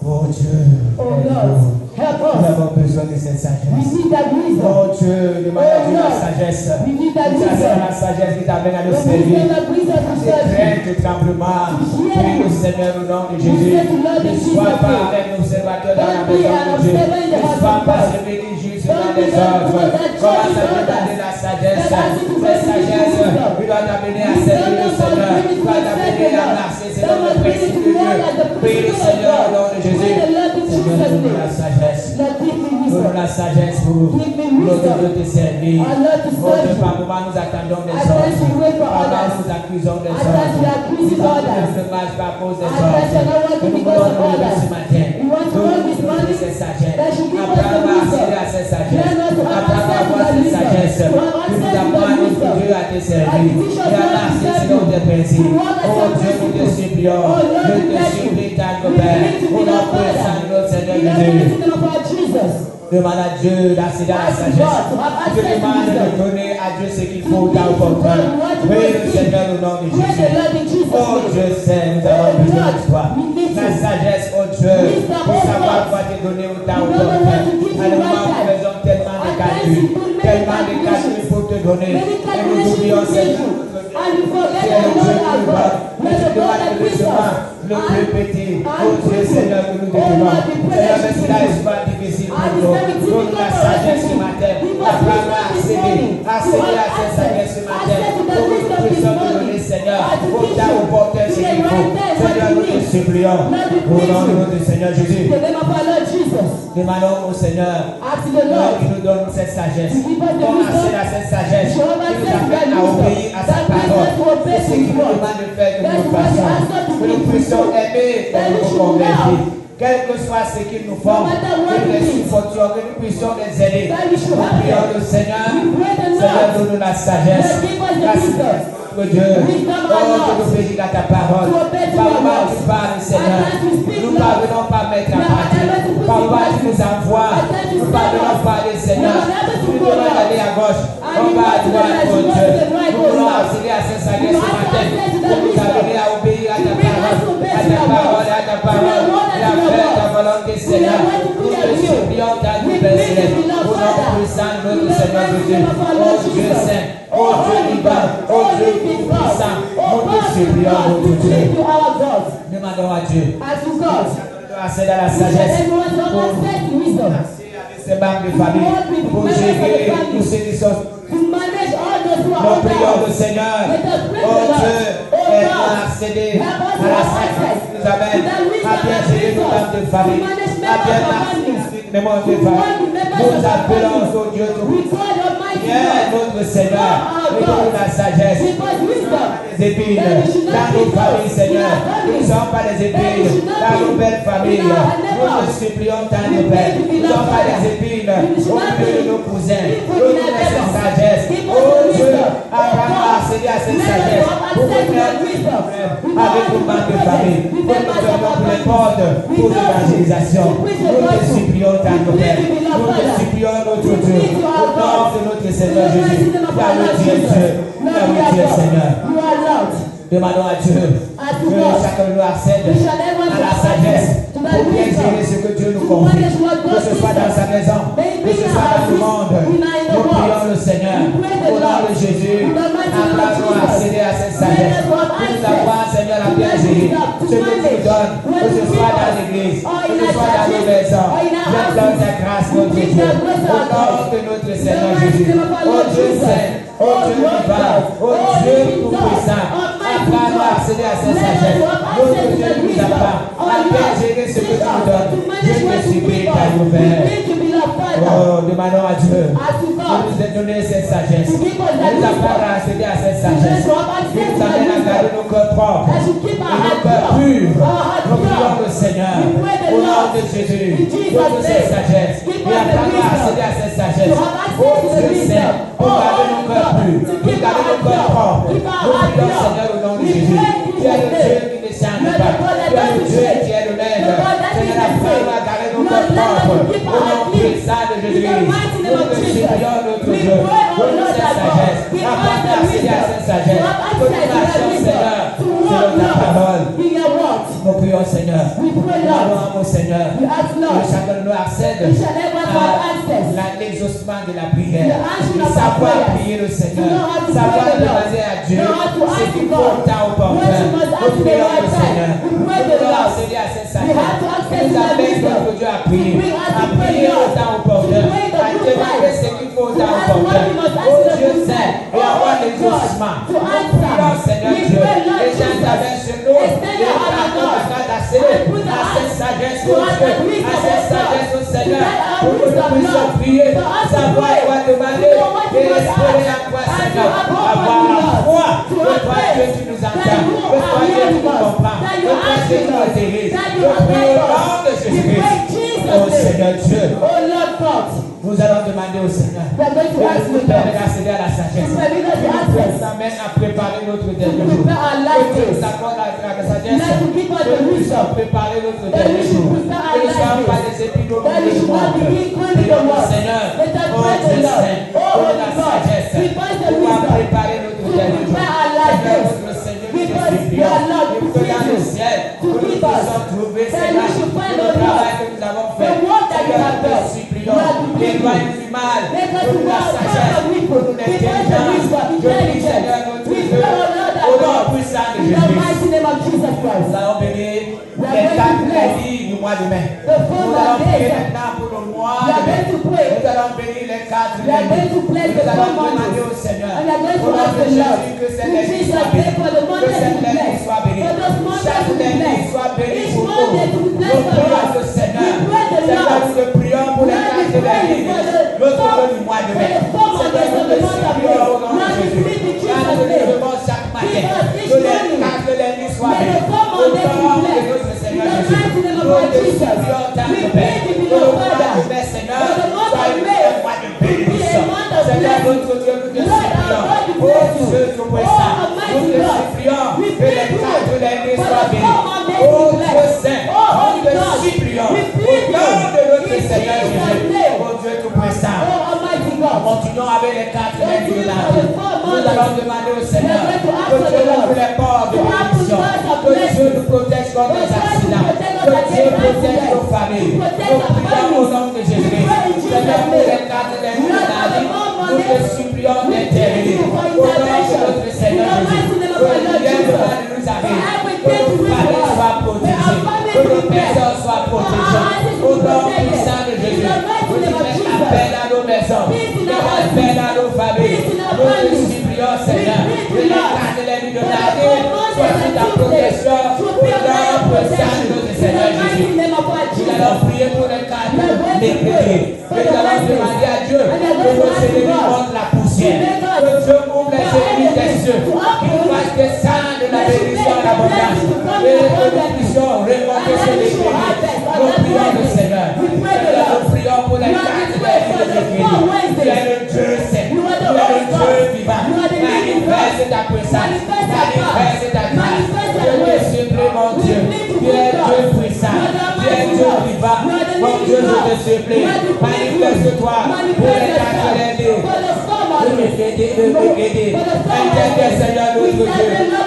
Oh Dieu. Oh Lord, help Nous us. avons besoin de cette We sagesse. need that wisdom. Oh Dieu, demande à Dieu la sagesse. We need that Nous avons wisdom. la sagesse qui t'amène à nous The servir. wisdom that brings us to Des serve you. craintes, des tremblements. Prie le Seigneur au nom de Jésus. Ne sois pas avec l'observateur dans la maison de Dieu. Ne sois pas celui qui juge selon les œuvres. Commence à demander la sagesse. Cette sagesse, il doit t'amener à servir le Seigneur. Il doit t'amener à marcher selon le principe de Dieu. Prie le Seigneur au nom de Jésus. Seigneur, donne la sagesse. Lord, give me Donne wisdom. la sagesse pour notre te servir. Oh Dieu, par moment nous attendons des hommes. Par moment nous accusons des hommes. Nous ne marche pas à cause des hommes. Mais nous voulons nous lever ce matin. Donne-nous cette sagesse. Apprends à accéder à cette sagesse. Apprends à avoir cette sagesse. Tu nous apprends, notre Dieu, à te servir. Et à marcher selon tes principes. Oh Dieu, nous te supplions. Je te supplie, tendre Père. Au nom puissant de notre Seigneur Jésus. Demande à Dieu d'accéder à la sagesse. Je demande de donner à Dieu ce qu'il faut dans ton cœur. Prie le Seigneur au nom de Jésus. Oh Dieu Saint, nous avons besoin de toi. La sagesse, oh Dieu, pour savoir quoi te donner au temps où ton cœur. À le moment où nous faisons tellement de calculs. donner. Many Et nous oublions calculations Seigneur. and you forget Tu es the le Lord Dieu our qui God. nous Let the donne God that le gives chemin, us. le plus petit. Oh Dieu Seigneur, que nous te Oh demandons. Lord, we pray Seigneur, that mais you cela do. est pas difficile pour And it's nous. very Donne difficult la for us sagesse to ce do. matin. Give us Apprends-nous à wisdom this accéder. morning. Accéder à To cette access. sagesse ce matin. Access to the Pour que nous wisdom this puissions te morning. donner, Seigneur, And to au teach temps you opportun to ce the qu'il faut. right time what Seigneur, you nous te need. supplions. Lord, we Au praise nom you. du Seigneur Jésus. In the name of our Lord Jesus. Demandons au Seigneur Ask the Lord qui nous donne cette sagesse. to give us the On wisdom. accède à cette sagesse qui Show us nous that amène à wisdom. obéir à sa That brings parole. us to obey C'est ce His qui nous word. demande de faire que That's nous what He fassions. asks us to Que nous do. puissions aimer et That we nous should convertir. love. Quel que soit ce qu'ils nous font, No matter what que nous it les is. supportions, que nous puissions les aider. That we should Nous help prions them. le Seigneur. We pray the Seigneur, Lord. donne-nous la sagesse. Lord, give us the La wisdom. sagesse, notre Dieu. Wisdom, Oh, our que Lord. nous obéissons à ta parole. To obey to Par your moment words. tu parles, Seigneur. As we speak, Nous Lord, parvenons pas à mettre en we are pratique. able to put Par in moment tu nous practice. envoies. As we Nous speak, parvenons Lord, pas à aller, Seigneur. we are able to Tu nous go, demandes Lord. d'aller à gauche. And On you va à go to the droite, left, mon you go Dieu. to the right, Nous oh voulons Lord. accéder à cette sagesse You ce have to matin. access to the Pour nous wisdom. amener à obéir à ta To bring us parole. to obey À to ta your parole, word. à ta To parole. your word and Et à to your faire word. ta volonté, To Seigneur. your word, to do Nous your te will. supplions ta We Père pray to céleste. be Lord Au nom Father. puissant de In notre the Seigneur mighty Jésus. name of our Oh Lord Dieu Jesus. saint. Oh Oh Dieu Holy divin. God. Oh Oh Dieu living God. puissant. Oh Nous te God, supplions, we notre pray Dieu. to our God. Demandons à Dieu. As to God. Accède à la We shall sagesse. everyone to Pour access to wisdom. ces membres de famille. Pour gérer tous ceux qui sont. To manage all those who are Nous under prions le us. Seigneur. Let us pray Oh the Lord. Dieu, Oh aide-nous God. à accéder Help us à to la have sagesse access qui nous amène to that wisdom à bien that gérer brings nos us membres de to famille, manage à members bien of our marcher families. les membres de We famille. want the members Nous of our appelons families. au Dieu We tout. call Almighty Viens, God. notre Seigneur, Our et donne-nous la sagesse. Because wisdom. Des épines That we should not dans be nos familles, those Seigneur. in our families. Nous ne sommes pas des That we épines should not dans be nos belles familles. in our Nous neighbors. te supplions tant We de pray Père. to be Nous ne sommes pas loved. des épines We should au not milieu de be nos cousins. people in Donne-nous our cette neighbors. sagesse. Give us Oh the Dieu, wisdom. apprends à God. accéder à cette Let us sagesse. have Pour access to venir that wisdom. We avec want nos to membres de be famille. present. Pour nous Members of donner our pour les families. portes We pour know l'évangélisation. to preach the Nous te gospel. supplions tant de We Père. pray to be Nous loved, te Father. supplions notre We Dieu. pray to Au our nom God. de notre Seigneur In the mighty Jésus. name of Car our le Lord Dieu est Jesus. Dieu. Lord, Car we le are Dieu est God. Seigneur. You are Lord. Demandons à Dieu As to que God. chacun de nous accède We shall never à la have sagesse access to that pour bien wisdom. gérer ce que Dieu nous To confie. manage what Que God ce soit gives dans us. sa maison, Maybe que ce soit dans le monde. Nous prions le Seigneur. Au nom de Jésus, apprends-nous à accéder à cette sagesse. Que nous apprends, Seigneur, à bien gérer ce que tu nous donnes, que ce soit dans l'église, que ce soit dans nos maisons. Je donne ta grâce, notre Dieu. Au nom de notre Seigneur Jésus. Oh Dieu saint, oh Dieu divin, oh Dieu tout-puissant, apprends-nous à accéder à cette sagesse. Notre Dieu nous apprend à bien gérer ce que tu nous donnes. Je te supplie, car nous Père. Oh, demandons à Dieu de nous donner cette sagesse. De nous apprendre à accéder à cette sagesse. Qui nous amène à garder nos cœurs propres et nos cœurs purs. Nous prions le Seigneur. Au nom de Jésus, donne-nous cette sagesse. Et apprends-nous à accéder à cette sagesse. Oh Dieu Saint, pour garder nos cœurs purs, pour garder nos cœurs propres. Nous prions Seigneur au nom de Jésus. Tu es le Dieu qui ne change pas. Tu es le Dieu qui est le maître. Seigneur, apprends-nous à garder nos cœurs propres. Au nom puissant de Jésus. Nous te supplions notre Dieu. Donne-nous cette sagesse. Apprends-nous à accéder à cette sagesse. Que nous marchions, Seigneur, selon ta parole. Nous prions, Seigneur. Nous allons au Seigneur. Que chacun de nous accède à l'exaucement de la prière. Savoir prier le Seigneur. Savoir demander à Dieu ce qu'il faut au temps opportun. Nous prions le Seigneur. Nous devons accéder à cette sagesse. Nous amène notre Dieu à prier. À prier au temps opportun. À demander ce qu'il faut au temps opportun. Oh Dieu saint, et avoir l'exaucement. Nous prions, Seigneur Dieu. Les gens t'avaient sur nous. Et nous d'accéder à cette sagesse, oh Dieu. À cette sagesse, oh Seigneur. Pour que nous puissions prier. Savoir quoi demander. Et espérer en quoi, Seigneur. Avoir la foi. Que toi, Dieu, tu nous entends. Que toi, Dieu, tu nous comprends. Que toi, Dieu, tu nous diriges. Je prie au nom de Jésus-Christ. Oh Seigneur Dieu. Nous allons demander au Seigneur de nous permettre d'accéder à la sagesse. Que nous amène à préparer notre dernier jour. Que nous accorde la sagesse. Que nous puissions préparer notre dernier jour. Que nous ne soyons pas des épines au milieu du monde. Prions le Seigneur. Oh Dieu Saint, donne la sagesse pour pouvoir préparer notre dernier jour. Seigneur, notre Seigneur, nous te supplions. Et que dans le ciel, que nous puissions trouver, Seigneur, le travail que nous avons fait. Seigneur, nous te supplions. Éloigne mal, donne-nous la sagesse, donne-nous l'intelligence. Je prie, Seigneur, notre Dieu, au nom puissant de Jésus. Nous allons bénir les 4 lundis du mois de mai. Nous allons prier maintenant pour le mois de mai. Nous allons bénir les 4 lundis. Nous allons demander au Seigneur, au nom de Jésus, que cette lundi soit bénie. Que cette lundi soit bénie. Chaque lundi soit bénie pour nous. Nous prions le Seigneur. Seigneur, nous te prions pour les 4 lundis. L'autre jour du mois de mai. Seigneur, nous te supplions au nom de Jésus. Car nous te levons chaque matin. Que les 4 lundis soient bénis. Au nom de notre Seigneur Jésus. Nous te supplions tant de paix. Que le mois de mai, Seigneur, soit un mois de bénédiction. Seigneur, notre Dieu, nous te supplions. Oh Dieu tout-puissant, nous te supplions que les 4 lundis soient bénis. Oh Dieu saint, nous te supplions. Au nom de notre Seigneur Jésus. Oh Dieu tout-puissant. Continuons avec les 4 lundis de la vie. Nous allons demander au Seigneur que Dieu ouvre les portes de bénédiction. Que Dieu nous protège contre les accidents. Que Dieu protège nos familles. Nous prions au nom de Jésus. Seigneur, pour les 4 lundis de la vie, nous te supplions d'intervenir. Au nom de notre Seigneur Jésus. Que rien de mal ne nous arrive. Que nos familles soient protégées. Que nos personnes soient protégées. Au nom puissant de Jésus. Nous te mettons la paix dans nos maisons. La paix dans nos familles. Nous te supplions, Seigneur. Que les 4 lundis de l'année soient sous ta protection. Au nom puissant de notre Seigneur Jésus. Nous allons prier pour les 4 lundis. Nous allons demander à Dieu que nos ennemis montent la poussière. Que Dieu ouvre les ennemis des cieux. Qu'il fasse descendre la bénédiction en abondance. Et que nous puissions remonter sur les ennemis. Nous prions le Seigneur. Nous prions pour les 4 lundis de l'église. Tu es le Dieu saint. Tu es le Dieu vivant. Manifeste ta puissance. Manifeste ta grâce. Je te supplie, mon Dieu. Tu es Dieu puissant. Tu es Dieu vivant. Mon Dieu, je te supplie. Manifeste-toi pour les 4 lundis. De nous aider. Interviens, Seigneur, notre Dieu.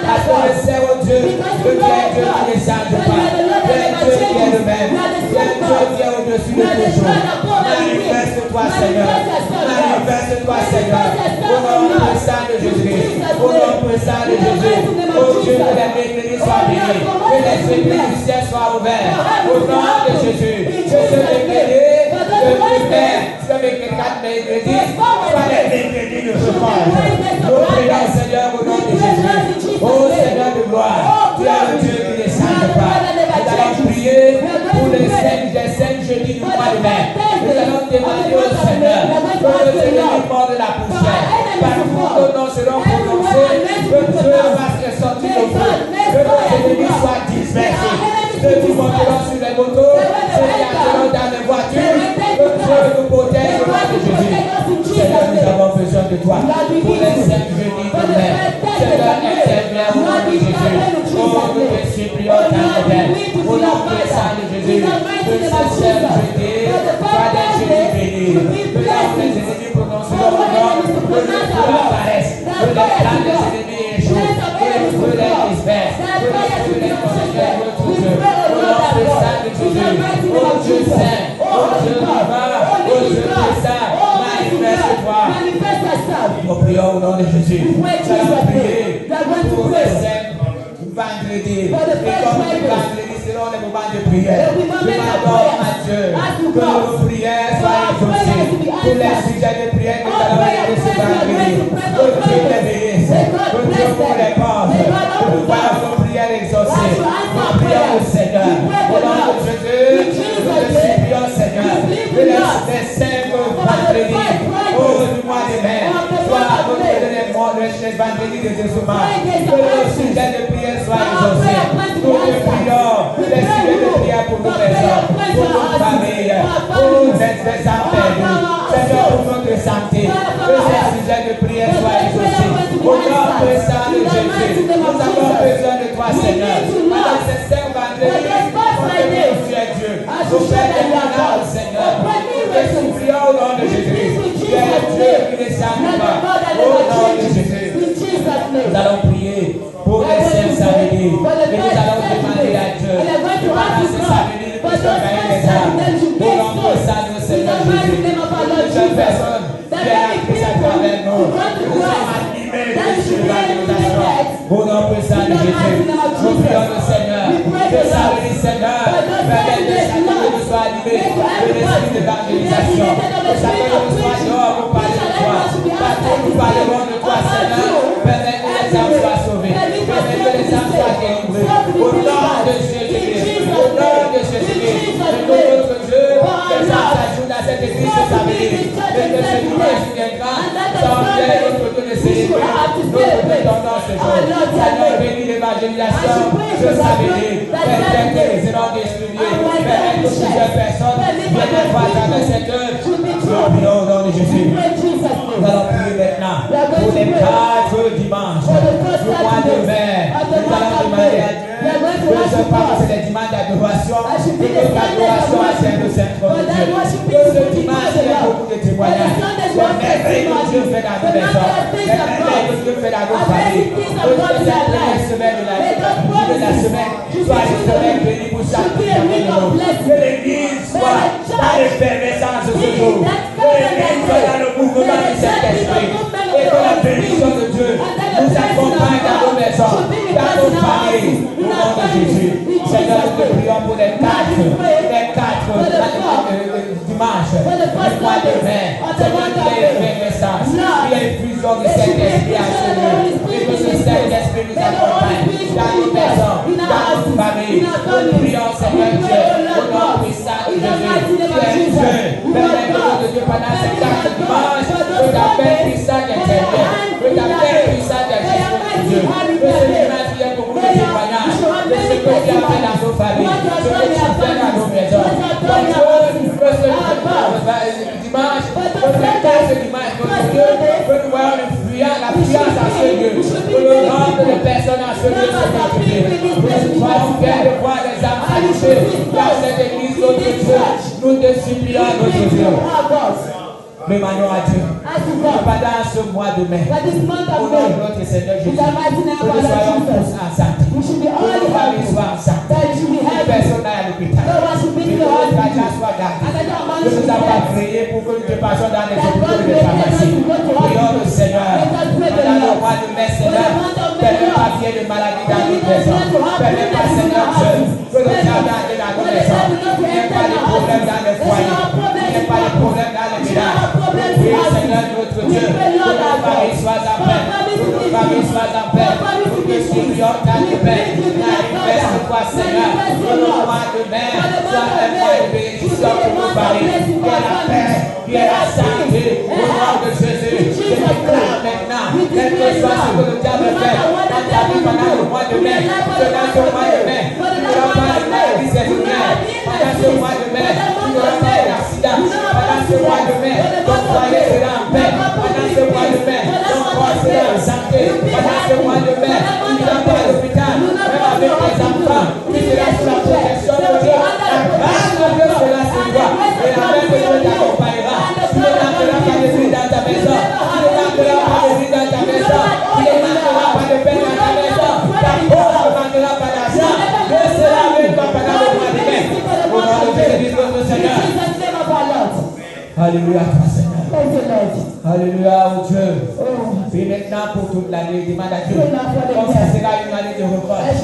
Parce qu'on le sait, oh Dieu, que tu es Dieu qui ne change pas. Tu es Dieu qui est le même. Tu es Dieu qui est au-dessus de tout chose. Manifeste-toi, Seigneur. Manifeste-toi, Seigneur. Au nom puissant de Jésus. Au nom puissant de Jésus. Oh Dieu, que les églises soient bénies. Que les églises du ciel soient ouvertes. Au nom de Jésus. Que ce église, le Père, ce mes 4 églises, soient les églises de ce monde. Nous prions, Seigneur, au nom de Jésus. Oh Seigneur de gloire, tu es le Dieu qui ne change pas. Nous allons prier pour les 5 jeudis du mois de mai. Nous allons demander au Seigneur que nos ennemis mordent la poussière. Parce que nos noms seront prononcés, que Dieu fasse ressortir nos feux, que nos ennemis soient dispersés. Ceux qui monteront sur les motos, ceux qui entreront dans les voitures, que Dieu nous protège au nom de Jésus. Seigneur, nous avons besoin de toi pour les 5 jeudis de mai. Seigneur, interviens au nom de Jésus. Oh, nous te supplions dans le Père. Au nom puissant de Jésus, que ces 5 jeudis soient des jeudis bénis. Que les ennemis prononceront le nom, que le feu apparaisse, que les plans des ennemis échouent, que le feu les disperse, que le feu les considère notre Dieu. Au nom puissant de Jésus, oh Dieu saint, oh Dieu vivant, oh Dieu puissant, manifeste-toi. Nous prions au nom de Jésus. Nous allons prier pour les 5 vendredis. Et comme les vendredis seront les moments de prière, demandons à Dieu que nos prières soient exaucées. Pour les sujets de prière que nous allons regarder ce vendredi, que Dieu les bénisse, que Dieu ouvre les portes, que nous voyons nos prières exaucées. Nous prions au Seigneur. Au nom de Jésus, nous te supplions, Seigneur, que les 5 vendredis, du mois de mai, soit à côté de les vendredis de décembre, que le sujet de prière soit exaucé. Nous te prions les sujets de prière pour nos maisons, pour nos familles, pour les affaires, Seigneur, pour notre santé, que ces sujets de prière soient exaucés. Au nom puissant de Jésus, nous avons besoin de toi, Seigneur. Dans ces 5 vendredis, tu es Dieu. Nous faisons des miracles, Seigneur. Nous te supplions au nom de Jésus. Tu es le Dieu qui ne change pas. Au nom de Jésus. Nous allons prier pour les 5 samedis. Et nous allons Au nom puissant de Jésus. Nous prions le Seigneur. Que ça bénisse, Seigneur. Permette que chacun de nous soit animé de l'esprit d'évangélisation. Que chacun de nous soit dehors pour parler de toi. Partout nous parlerons de toi, Seigneur. Permette que les âmes soient sauvées. Permette que les âmes soient délivrées. Au nom de Jésus-Christ. Au nom de Jésus-Christ. De notre Dieu, que ça s'ajoute à cette église de samedi. Et que ce dimanche viendra sans bien notre Dieu de célébrer notre dépendance ce jour. Seigneur, bénis l'évangélisation de samedi. Permette que les énormes distribués. Permette que plusieurs personnes viennent voir à travers cette œuvre. Nous prions au nom de Jésus. Nous allons prier maintenant pour les 4 dimanches du mois de mai. Nous allons demander à Dieu que ce pas c'est les dimanches d'adoration et que l'adoration a servi au centre de Dieu. Que ce dimanche il y ait beaucoup de témoignages. Les merveilles que Dieu fait dans nos maisons, les merveilles que Dieu fait dans nos familles. Que cette première semaine de la semaine soit une semaine bénie pour chaque personne. Que l'église soit dans l'effervescence de ce jour. Que l'église soit dans le mouvement du Saint-Esprit. Et que la bénédiction de Dieu nous accompagne dans nos maisons, dans nos familles. Au nom de Jésus. Seigneur, nous te prions pour les 4 dimanches du mois de mai. Seigneur, qu'il y ait une effervescence, qu'il y ait une fusion du Saint-Esprit à ce lieu. Et que ce Saint-Esprit nous accompagne dans nos maisons, dans nos familles. Nous prions, Seigneur Dieu, au nom puissant de Jésus. Tu es Dieu. Permets-nous de Dieu pendant ces 4 dimanches que ta paix puissante intervienne, que ta paix puissante intervienne, Dieu. Que ce dimanche il y ait beaucoup de témoignages de ce que tu as fait dans nos familles, ce que tu fais dans nos maisons. Que ce dimanche, que ce dimanche, notre Dieu, que nous voyons la puissance à ce lieu, que le nombre de personnes à ce lieu se multiplie. Que nous soyons fiers de voir les âmes salutées dans cette église, notre Dieu. Nous te supplions, notre Dieu. Demandons à Dieu pendant ce mois de mai, au nom de notre Seigneur Jésus, que nous soyons tous en santé, que nos familles soient en santé, que personne n'aille à l'hôpital, que notre argent soit gardé, que nous avons pas prié pour que nous dépassions dans les hôpitaux et les pharmacies. Prions le Seigneur, pendant le mois de mai, Seigneur, permets pas qu'il y ait de maladie dans nos maisons, permets pas, Seigneur Dieu, que le diable entre dans nos maisons, qu'il n'y ait pas de problème dans les foyers, qu'il n'y ait pas de problème dans les ménages. Oui, Seigneur notre Dieu, que nos familles soient en paix, que nos familles soient en paix, que nous supplions ta paix. Manifeste toi, Seigneur, que le mois de mai soit un mois de bénédiction pour nos familles. Qu'il y ait la paix, qu'il y ait la santé, au nom de Jésus. Je déclare maintenant, quel que soit ce que le diable fait, dans ta vie pendant le mois de mai, que dans ce mois de mai, tu n'auras pas de maladie saisonnière. Pendant ce mois de mai, tu n'auras pas d'accident. Pendant ce mois de mai, ton foyer sera en paix. Pendant ce mois de mai, ton corps sera en santé. Pendant ce mois de mai, tu n'iras pas à l'hôpital. Même avec tes enfants, tu seras sous la protection de Dieu. La grâce de Dieu sera sur toi. Et la main de Dieu t'accompagnera. Tu ne manqueras pas de vie dans ta maison. Tu ne manqueras pas de vie dans ta maison. Tu ne manqueras pas de paix dans ta maison. Ta pauvre ne manquera pas d'argent. Dieu sera avec toi pendant le mois de mai. Au nom de Jésus, notre Seigneur. Alléluia, toi Seigneur. Alléluia, oh Dieu. Et maintenant pour toute l'année, demande à Dieu. Comme ça sera une année de récolte.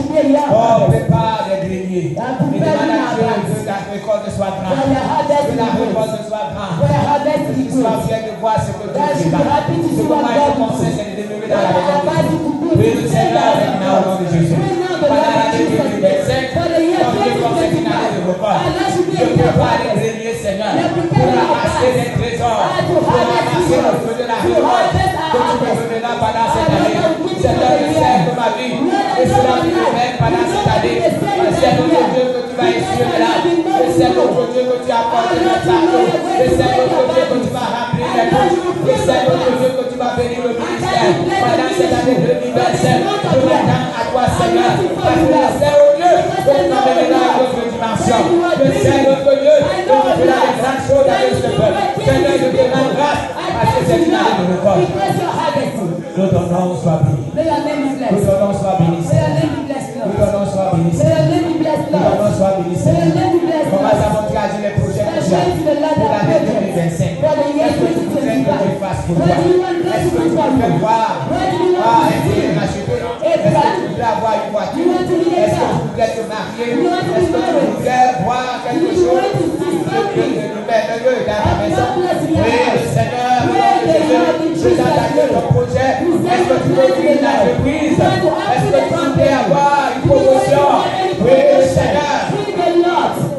Oh, prépare les greniers. Et demande à Dieu que la récolte soit grande. Que la récolte soit grande. Que tu sois fier de voir ce que Dieu fait. Ce que moi je conseille, c'est de demeurer dans la maison de Dieu. Oui, le Seigneur maintenant au nom de Jésus. Pendant l'année 2025, comme Dieu conseille une année de récolte. Je prépare les greniers, Seigneur, pour ramasser les trésors, pour ramasser le feu de la récolte que tu me donneras pendant cette année. Seigneur, je sais que ma vie et cela qui me mène pendant cette année. Je sais, notre Dieu, que tu vas essuyer de là. Je sais, notre Dieu, que tu apportes le fardeau. Je sais, notre Dieu, que tu vas remplir les bouches. Je sais, notre Dieu, que tu vas bénir le ministère pendant cette année 2025. Je m'attends à toi, Seigneur, parce que je sais, oh Dieu, que tu m'amèneras à notre dimension. Je sais, notre Dieu, que tu feras des grandes choses avec ce peuple. Seigneur, je te rends grâce parce que c'est une année de récolte. Que ton nom soit béni. Que ton nom soit béni. Que ton nom soit béni. Que ton nom soit béni. On va savoir traduire les projets que tu as pour l'année 2025. Est-ce que tu voudrais que je fasse pour toi? Est-ce que tu veux voir un terrain acheté? tu voudrais avoir une voiture? Est-ce que tu voudrais te marier? Est-ce que tu voudrais voir quelque chose? Mets-le dans ta maison. Oui, le Seigneur, je t'attaque ton projet. Est-ce que tu veux ouvrir une entreprise? Est-ce que tu veux avoir une promotion? Oui, le Seigneur.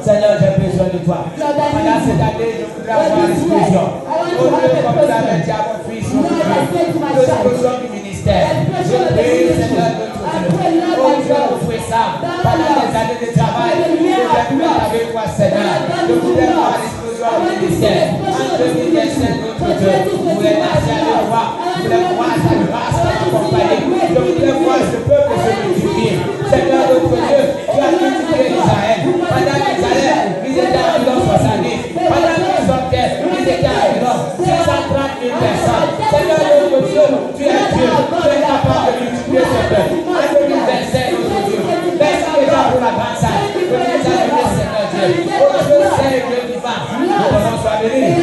Seigneur, j'ai besoin de toi. Pendant cette année, je voudrais avoir l'explosion. Oh Dieu, comme tu l'avais dit à mon fils, l'explosion du ministère. Je prie, Seigneur, de tout Dieu. Oh Dieu, offre ça. Pendant les années de travail, je vais me mettre avec toi, Seigneur. Je voudrais voir l'explosion du ministère. En 2025, notre Dieu, je voulais marcher avec toi. Je voulais voir ta grâce t'accompagner. Je voudrais voir ce peuple se multiplier. Seigneur, notre Dieu, tu as multiplié Israël. Pendant Israël, ils étaient environ 70. Pendant qu'ils sortaient, ils étaient environ 630 000 personnes. Seigneur, notre Dieu, tu es Dieu. Tu es capable de multiplier ce peuple. En 2025, notre Dieu, merci déjà pour la grande salle. Que nous avons Seigneur Dieu. Oh Dieu, c'est Dieu vivant. Nous devons soit bénis.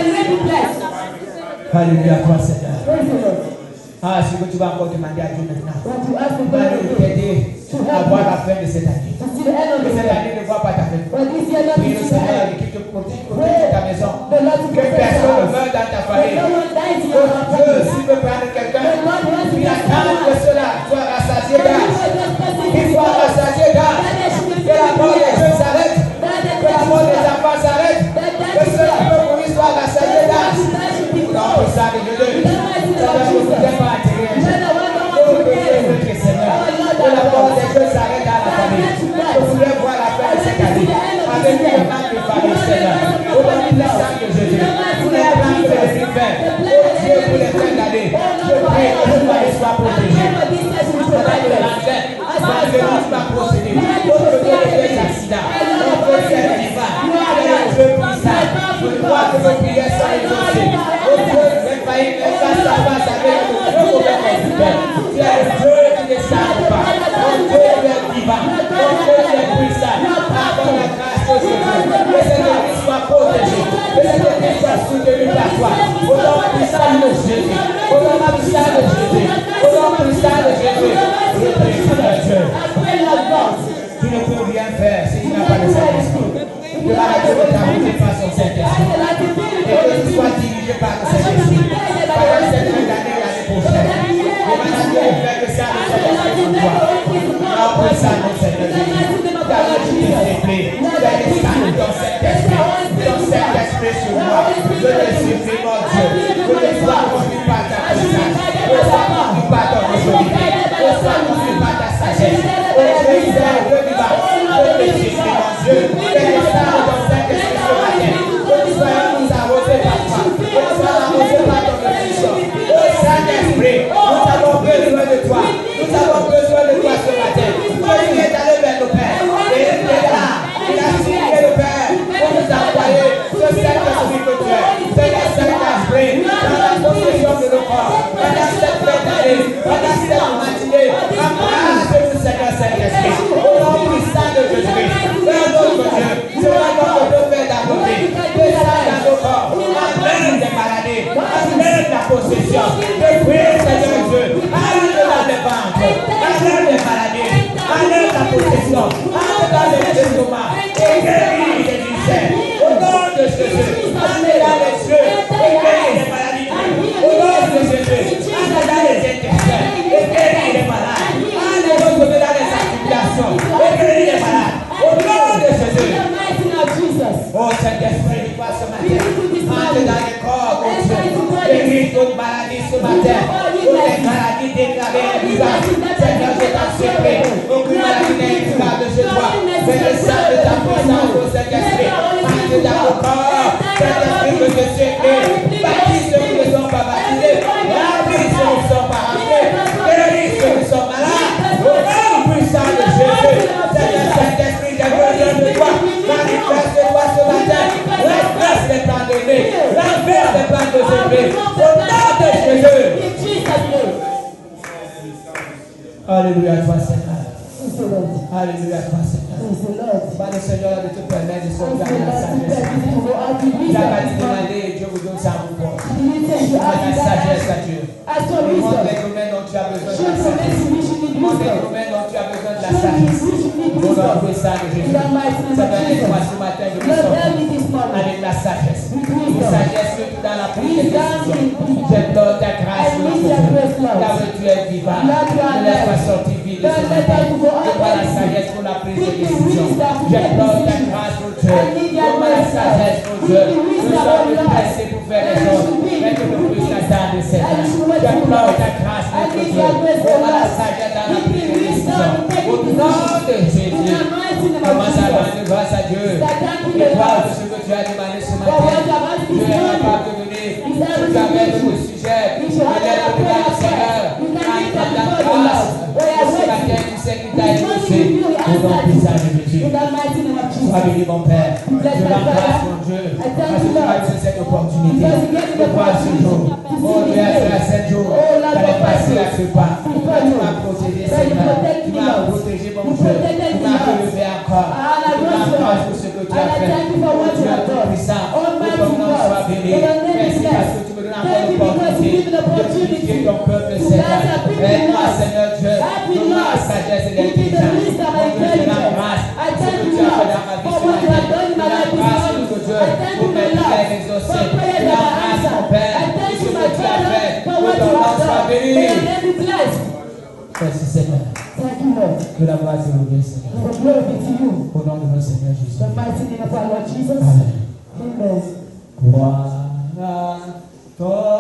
Alléluia, toi, Seigneur. Ah, ce que tu vas encore demander à Dieu maintenant. Va t'aider à voir la fin de cette année. Que cette année ne voit pas ta fin. Prie le Seigneur qui te protège ta maison. Que personne ne meure dans ta famille. Oh Dieu, s'il veut prendre quelqu'un, il attend que cela soit rassasié d'âge. Qu'il soit rassasié d'âge. Que la mort des jeunes s'arrête. Que la mort des enfants s'arrête. Que ceux qui veulent mourir soient rassasiés d'âge. Non, ça de Dieu. Ça ne vous fait pas attirer. Oh Dieu, Seigneur. Que la mort des jeunes s'arrête dans la famille. Je voudrais voir la fin de cette année. Avec une femme de famille, Seigneur. Au nom du sang de Jésus. Pour les plans que les faire. Oh Dieu, pour les fins d'année. Je prie que ce soit protégé. Pendant le lendemain, tu vas procéder. Au lieu des accidents. On peut faire divin. Dieu puissant. Je crois que nos prières sont exaucées. Oh Dieu, même pas une face à face avec le Dieu pour le faire. Tu es le Dieu qui ne s'arrête pas. Oh Dieu, tu es vivant. Oh Dieu, tu es puissant. Accorde la grâce de Dieu. Que cette église soit protégée. Que cette église soit soutenue par toi. Au nom puissant de Jésus. Au nom puissant de Jésus. Au nom puissant de Jésus. Je prie, Seigneur Dieu. Tu ne peux rien faire si tu n'as pas le Saint-Esprit. Que la Dieu est habité par son Saint-Esprit. Et que tu sois dirigé par le Saint-Esprit. Pendant cette fin d'année, l'année prochaine. Demande à Dieu de faire que ça ne soit pas pour toi. Non, pour ça, mon Seigneur Jésus. Car le Dieu est plaît. Fais descendre ton Saint-Esprit sur moi. Je te supplie, mon Dieu. Que je sois conduit par ta puissance. Que je sois conduit par ton autorité. Que je sois conduit par ta sagesse. Oh Dieu, il est Dieu vivant. Je te supplie, mon Dieu. Fais descendre ton Saint-Esprit ce matin. Que tu sois nous arrosé par toi. Que tu sois arrosé par ton bénédiction. Oh Saint-Esprit, nous avons besoin de toi. Nous avons besoin de toi ce matin. Jésus est allé vers le Père. Et il est là. Il a signé le Père pour nous envoyer ce Saint-Esprit que tu es. Seigneur Saint-Esprit, dans la possession de nos corps, pendant cette fête d'année, pendant cette matinée, embrasse-nous, Seigneur Saint-Esprit. Au nom puissant de Jésus-Christ, Père notre Dieu, cela notre devoir d'adopter. Descends dans nos corps, enlève des maladies, enlève la possession. Je prie, Seigneur Dieu, enlève dans les ventres, enlève les maladies, enlève la possession, enlève dans les estomacs, et guéris les ulcères. Au nom de Jésus, enlève dans les yeux, et guéris les maladies. Au nom de Jésus, enlève dans les intestins, et guéris les malades. Enlève dans les articulations, et guéris les malades. Au nom de Jésus. Oh Saint-Esprit, toi ce matin, entre dans les corps, mon Dieu, guéris toute maladie ce matin, toutes les maladies déclarées incurables. Seigneur, je t'en supplie, aucune maladie n'est incurable chez toi. Fais le sang de ta puissance, oh Saint-Esprit, entre dans le corps, Saint-Esprit, que je supplie, baptise ceux qui ne sont pas baptisés, remplis ceux qui ne sont pas remplis, guéris ceux qui sont malades, au nom puissant de Jésus. Seigneur Saint-Esprit, j'ai besoin de toi. Manifeste-toi ce matin. Renverse les plans de vie. Renverse les plans de Jésus. Au nom de Jésus. Alléluia, toi Seigneur. Alléluia, toi Seigneur. Pas le Seigneur de te permettre de sortir de la sagesse. Il n'a pas dit demander et Dieu vous donne ça en force. La sagesse à Dieu. Il montre les domaines dont tu as besoin de la sagesse. ça de Jésus. Seigneur, aide-moi ce matin de me sortir avec la sagesse. Une sagesse que dans la prise de décision. J'adore ta grâce, car tu es vivant. Ne laisse pas sortir vide ce matin. Donne-moi la sagesse pour la prise de décision. J'adore ta grâce, mon Dieu. Donne-moi la sagesse, mon Dieu. Je sors pressé pour faire les choses. Mais que je puisse attendre, Seigneur. J'adore ta grâce, mon Dieu. Donne-moi la sagesse dans la prise de décision. Au nom de Jésus. Commence à rendre grâce à Dieu. Et parle de ce que tu as demandé ce matin. Dieu est capable de donner. Tu avais le sujet. Je lève le regard du Seigneur. En ta grâce. Ce matin, tu sais qu'il t'a écouté. Au nom puissant de Jésus. Sois béni, mon Père. Je l'embrasse, mon Dieu. Parce que tu m'as donné cette opportunité de voir ce jour. Oh Dieu, à 7 jours, j'allais passer à ce pas. Tu m'as protégé, Seigneur. Tu m'as protégé, mon Dieu. Tu m'as relevé encore. Tu m'as encouragé pour ce que tu as fait. Oh Dieu, tout puissant. Que ton nom soit béni. Merci parce que tu me donnes encore l'opportunité de purifier ton peuple, Seigneur. Aide-moi, Seigneur Dieu. Donne-moi la sagesse et l'intelligence. Mon Dieu, je l'embrasse. Ce que tu as fait dans ma vie ce matin. Je l'embrasse, mon Dieu, pour mes prières exaucées. Je l'embrasse, mon Père. Ce que tu as fait. Que ton nom soit béni. Merci, Seigneur. Que la gloire te revienne, Seigneur. Au nom de notre Seigneur Jésus. Amen. Gloire à toi.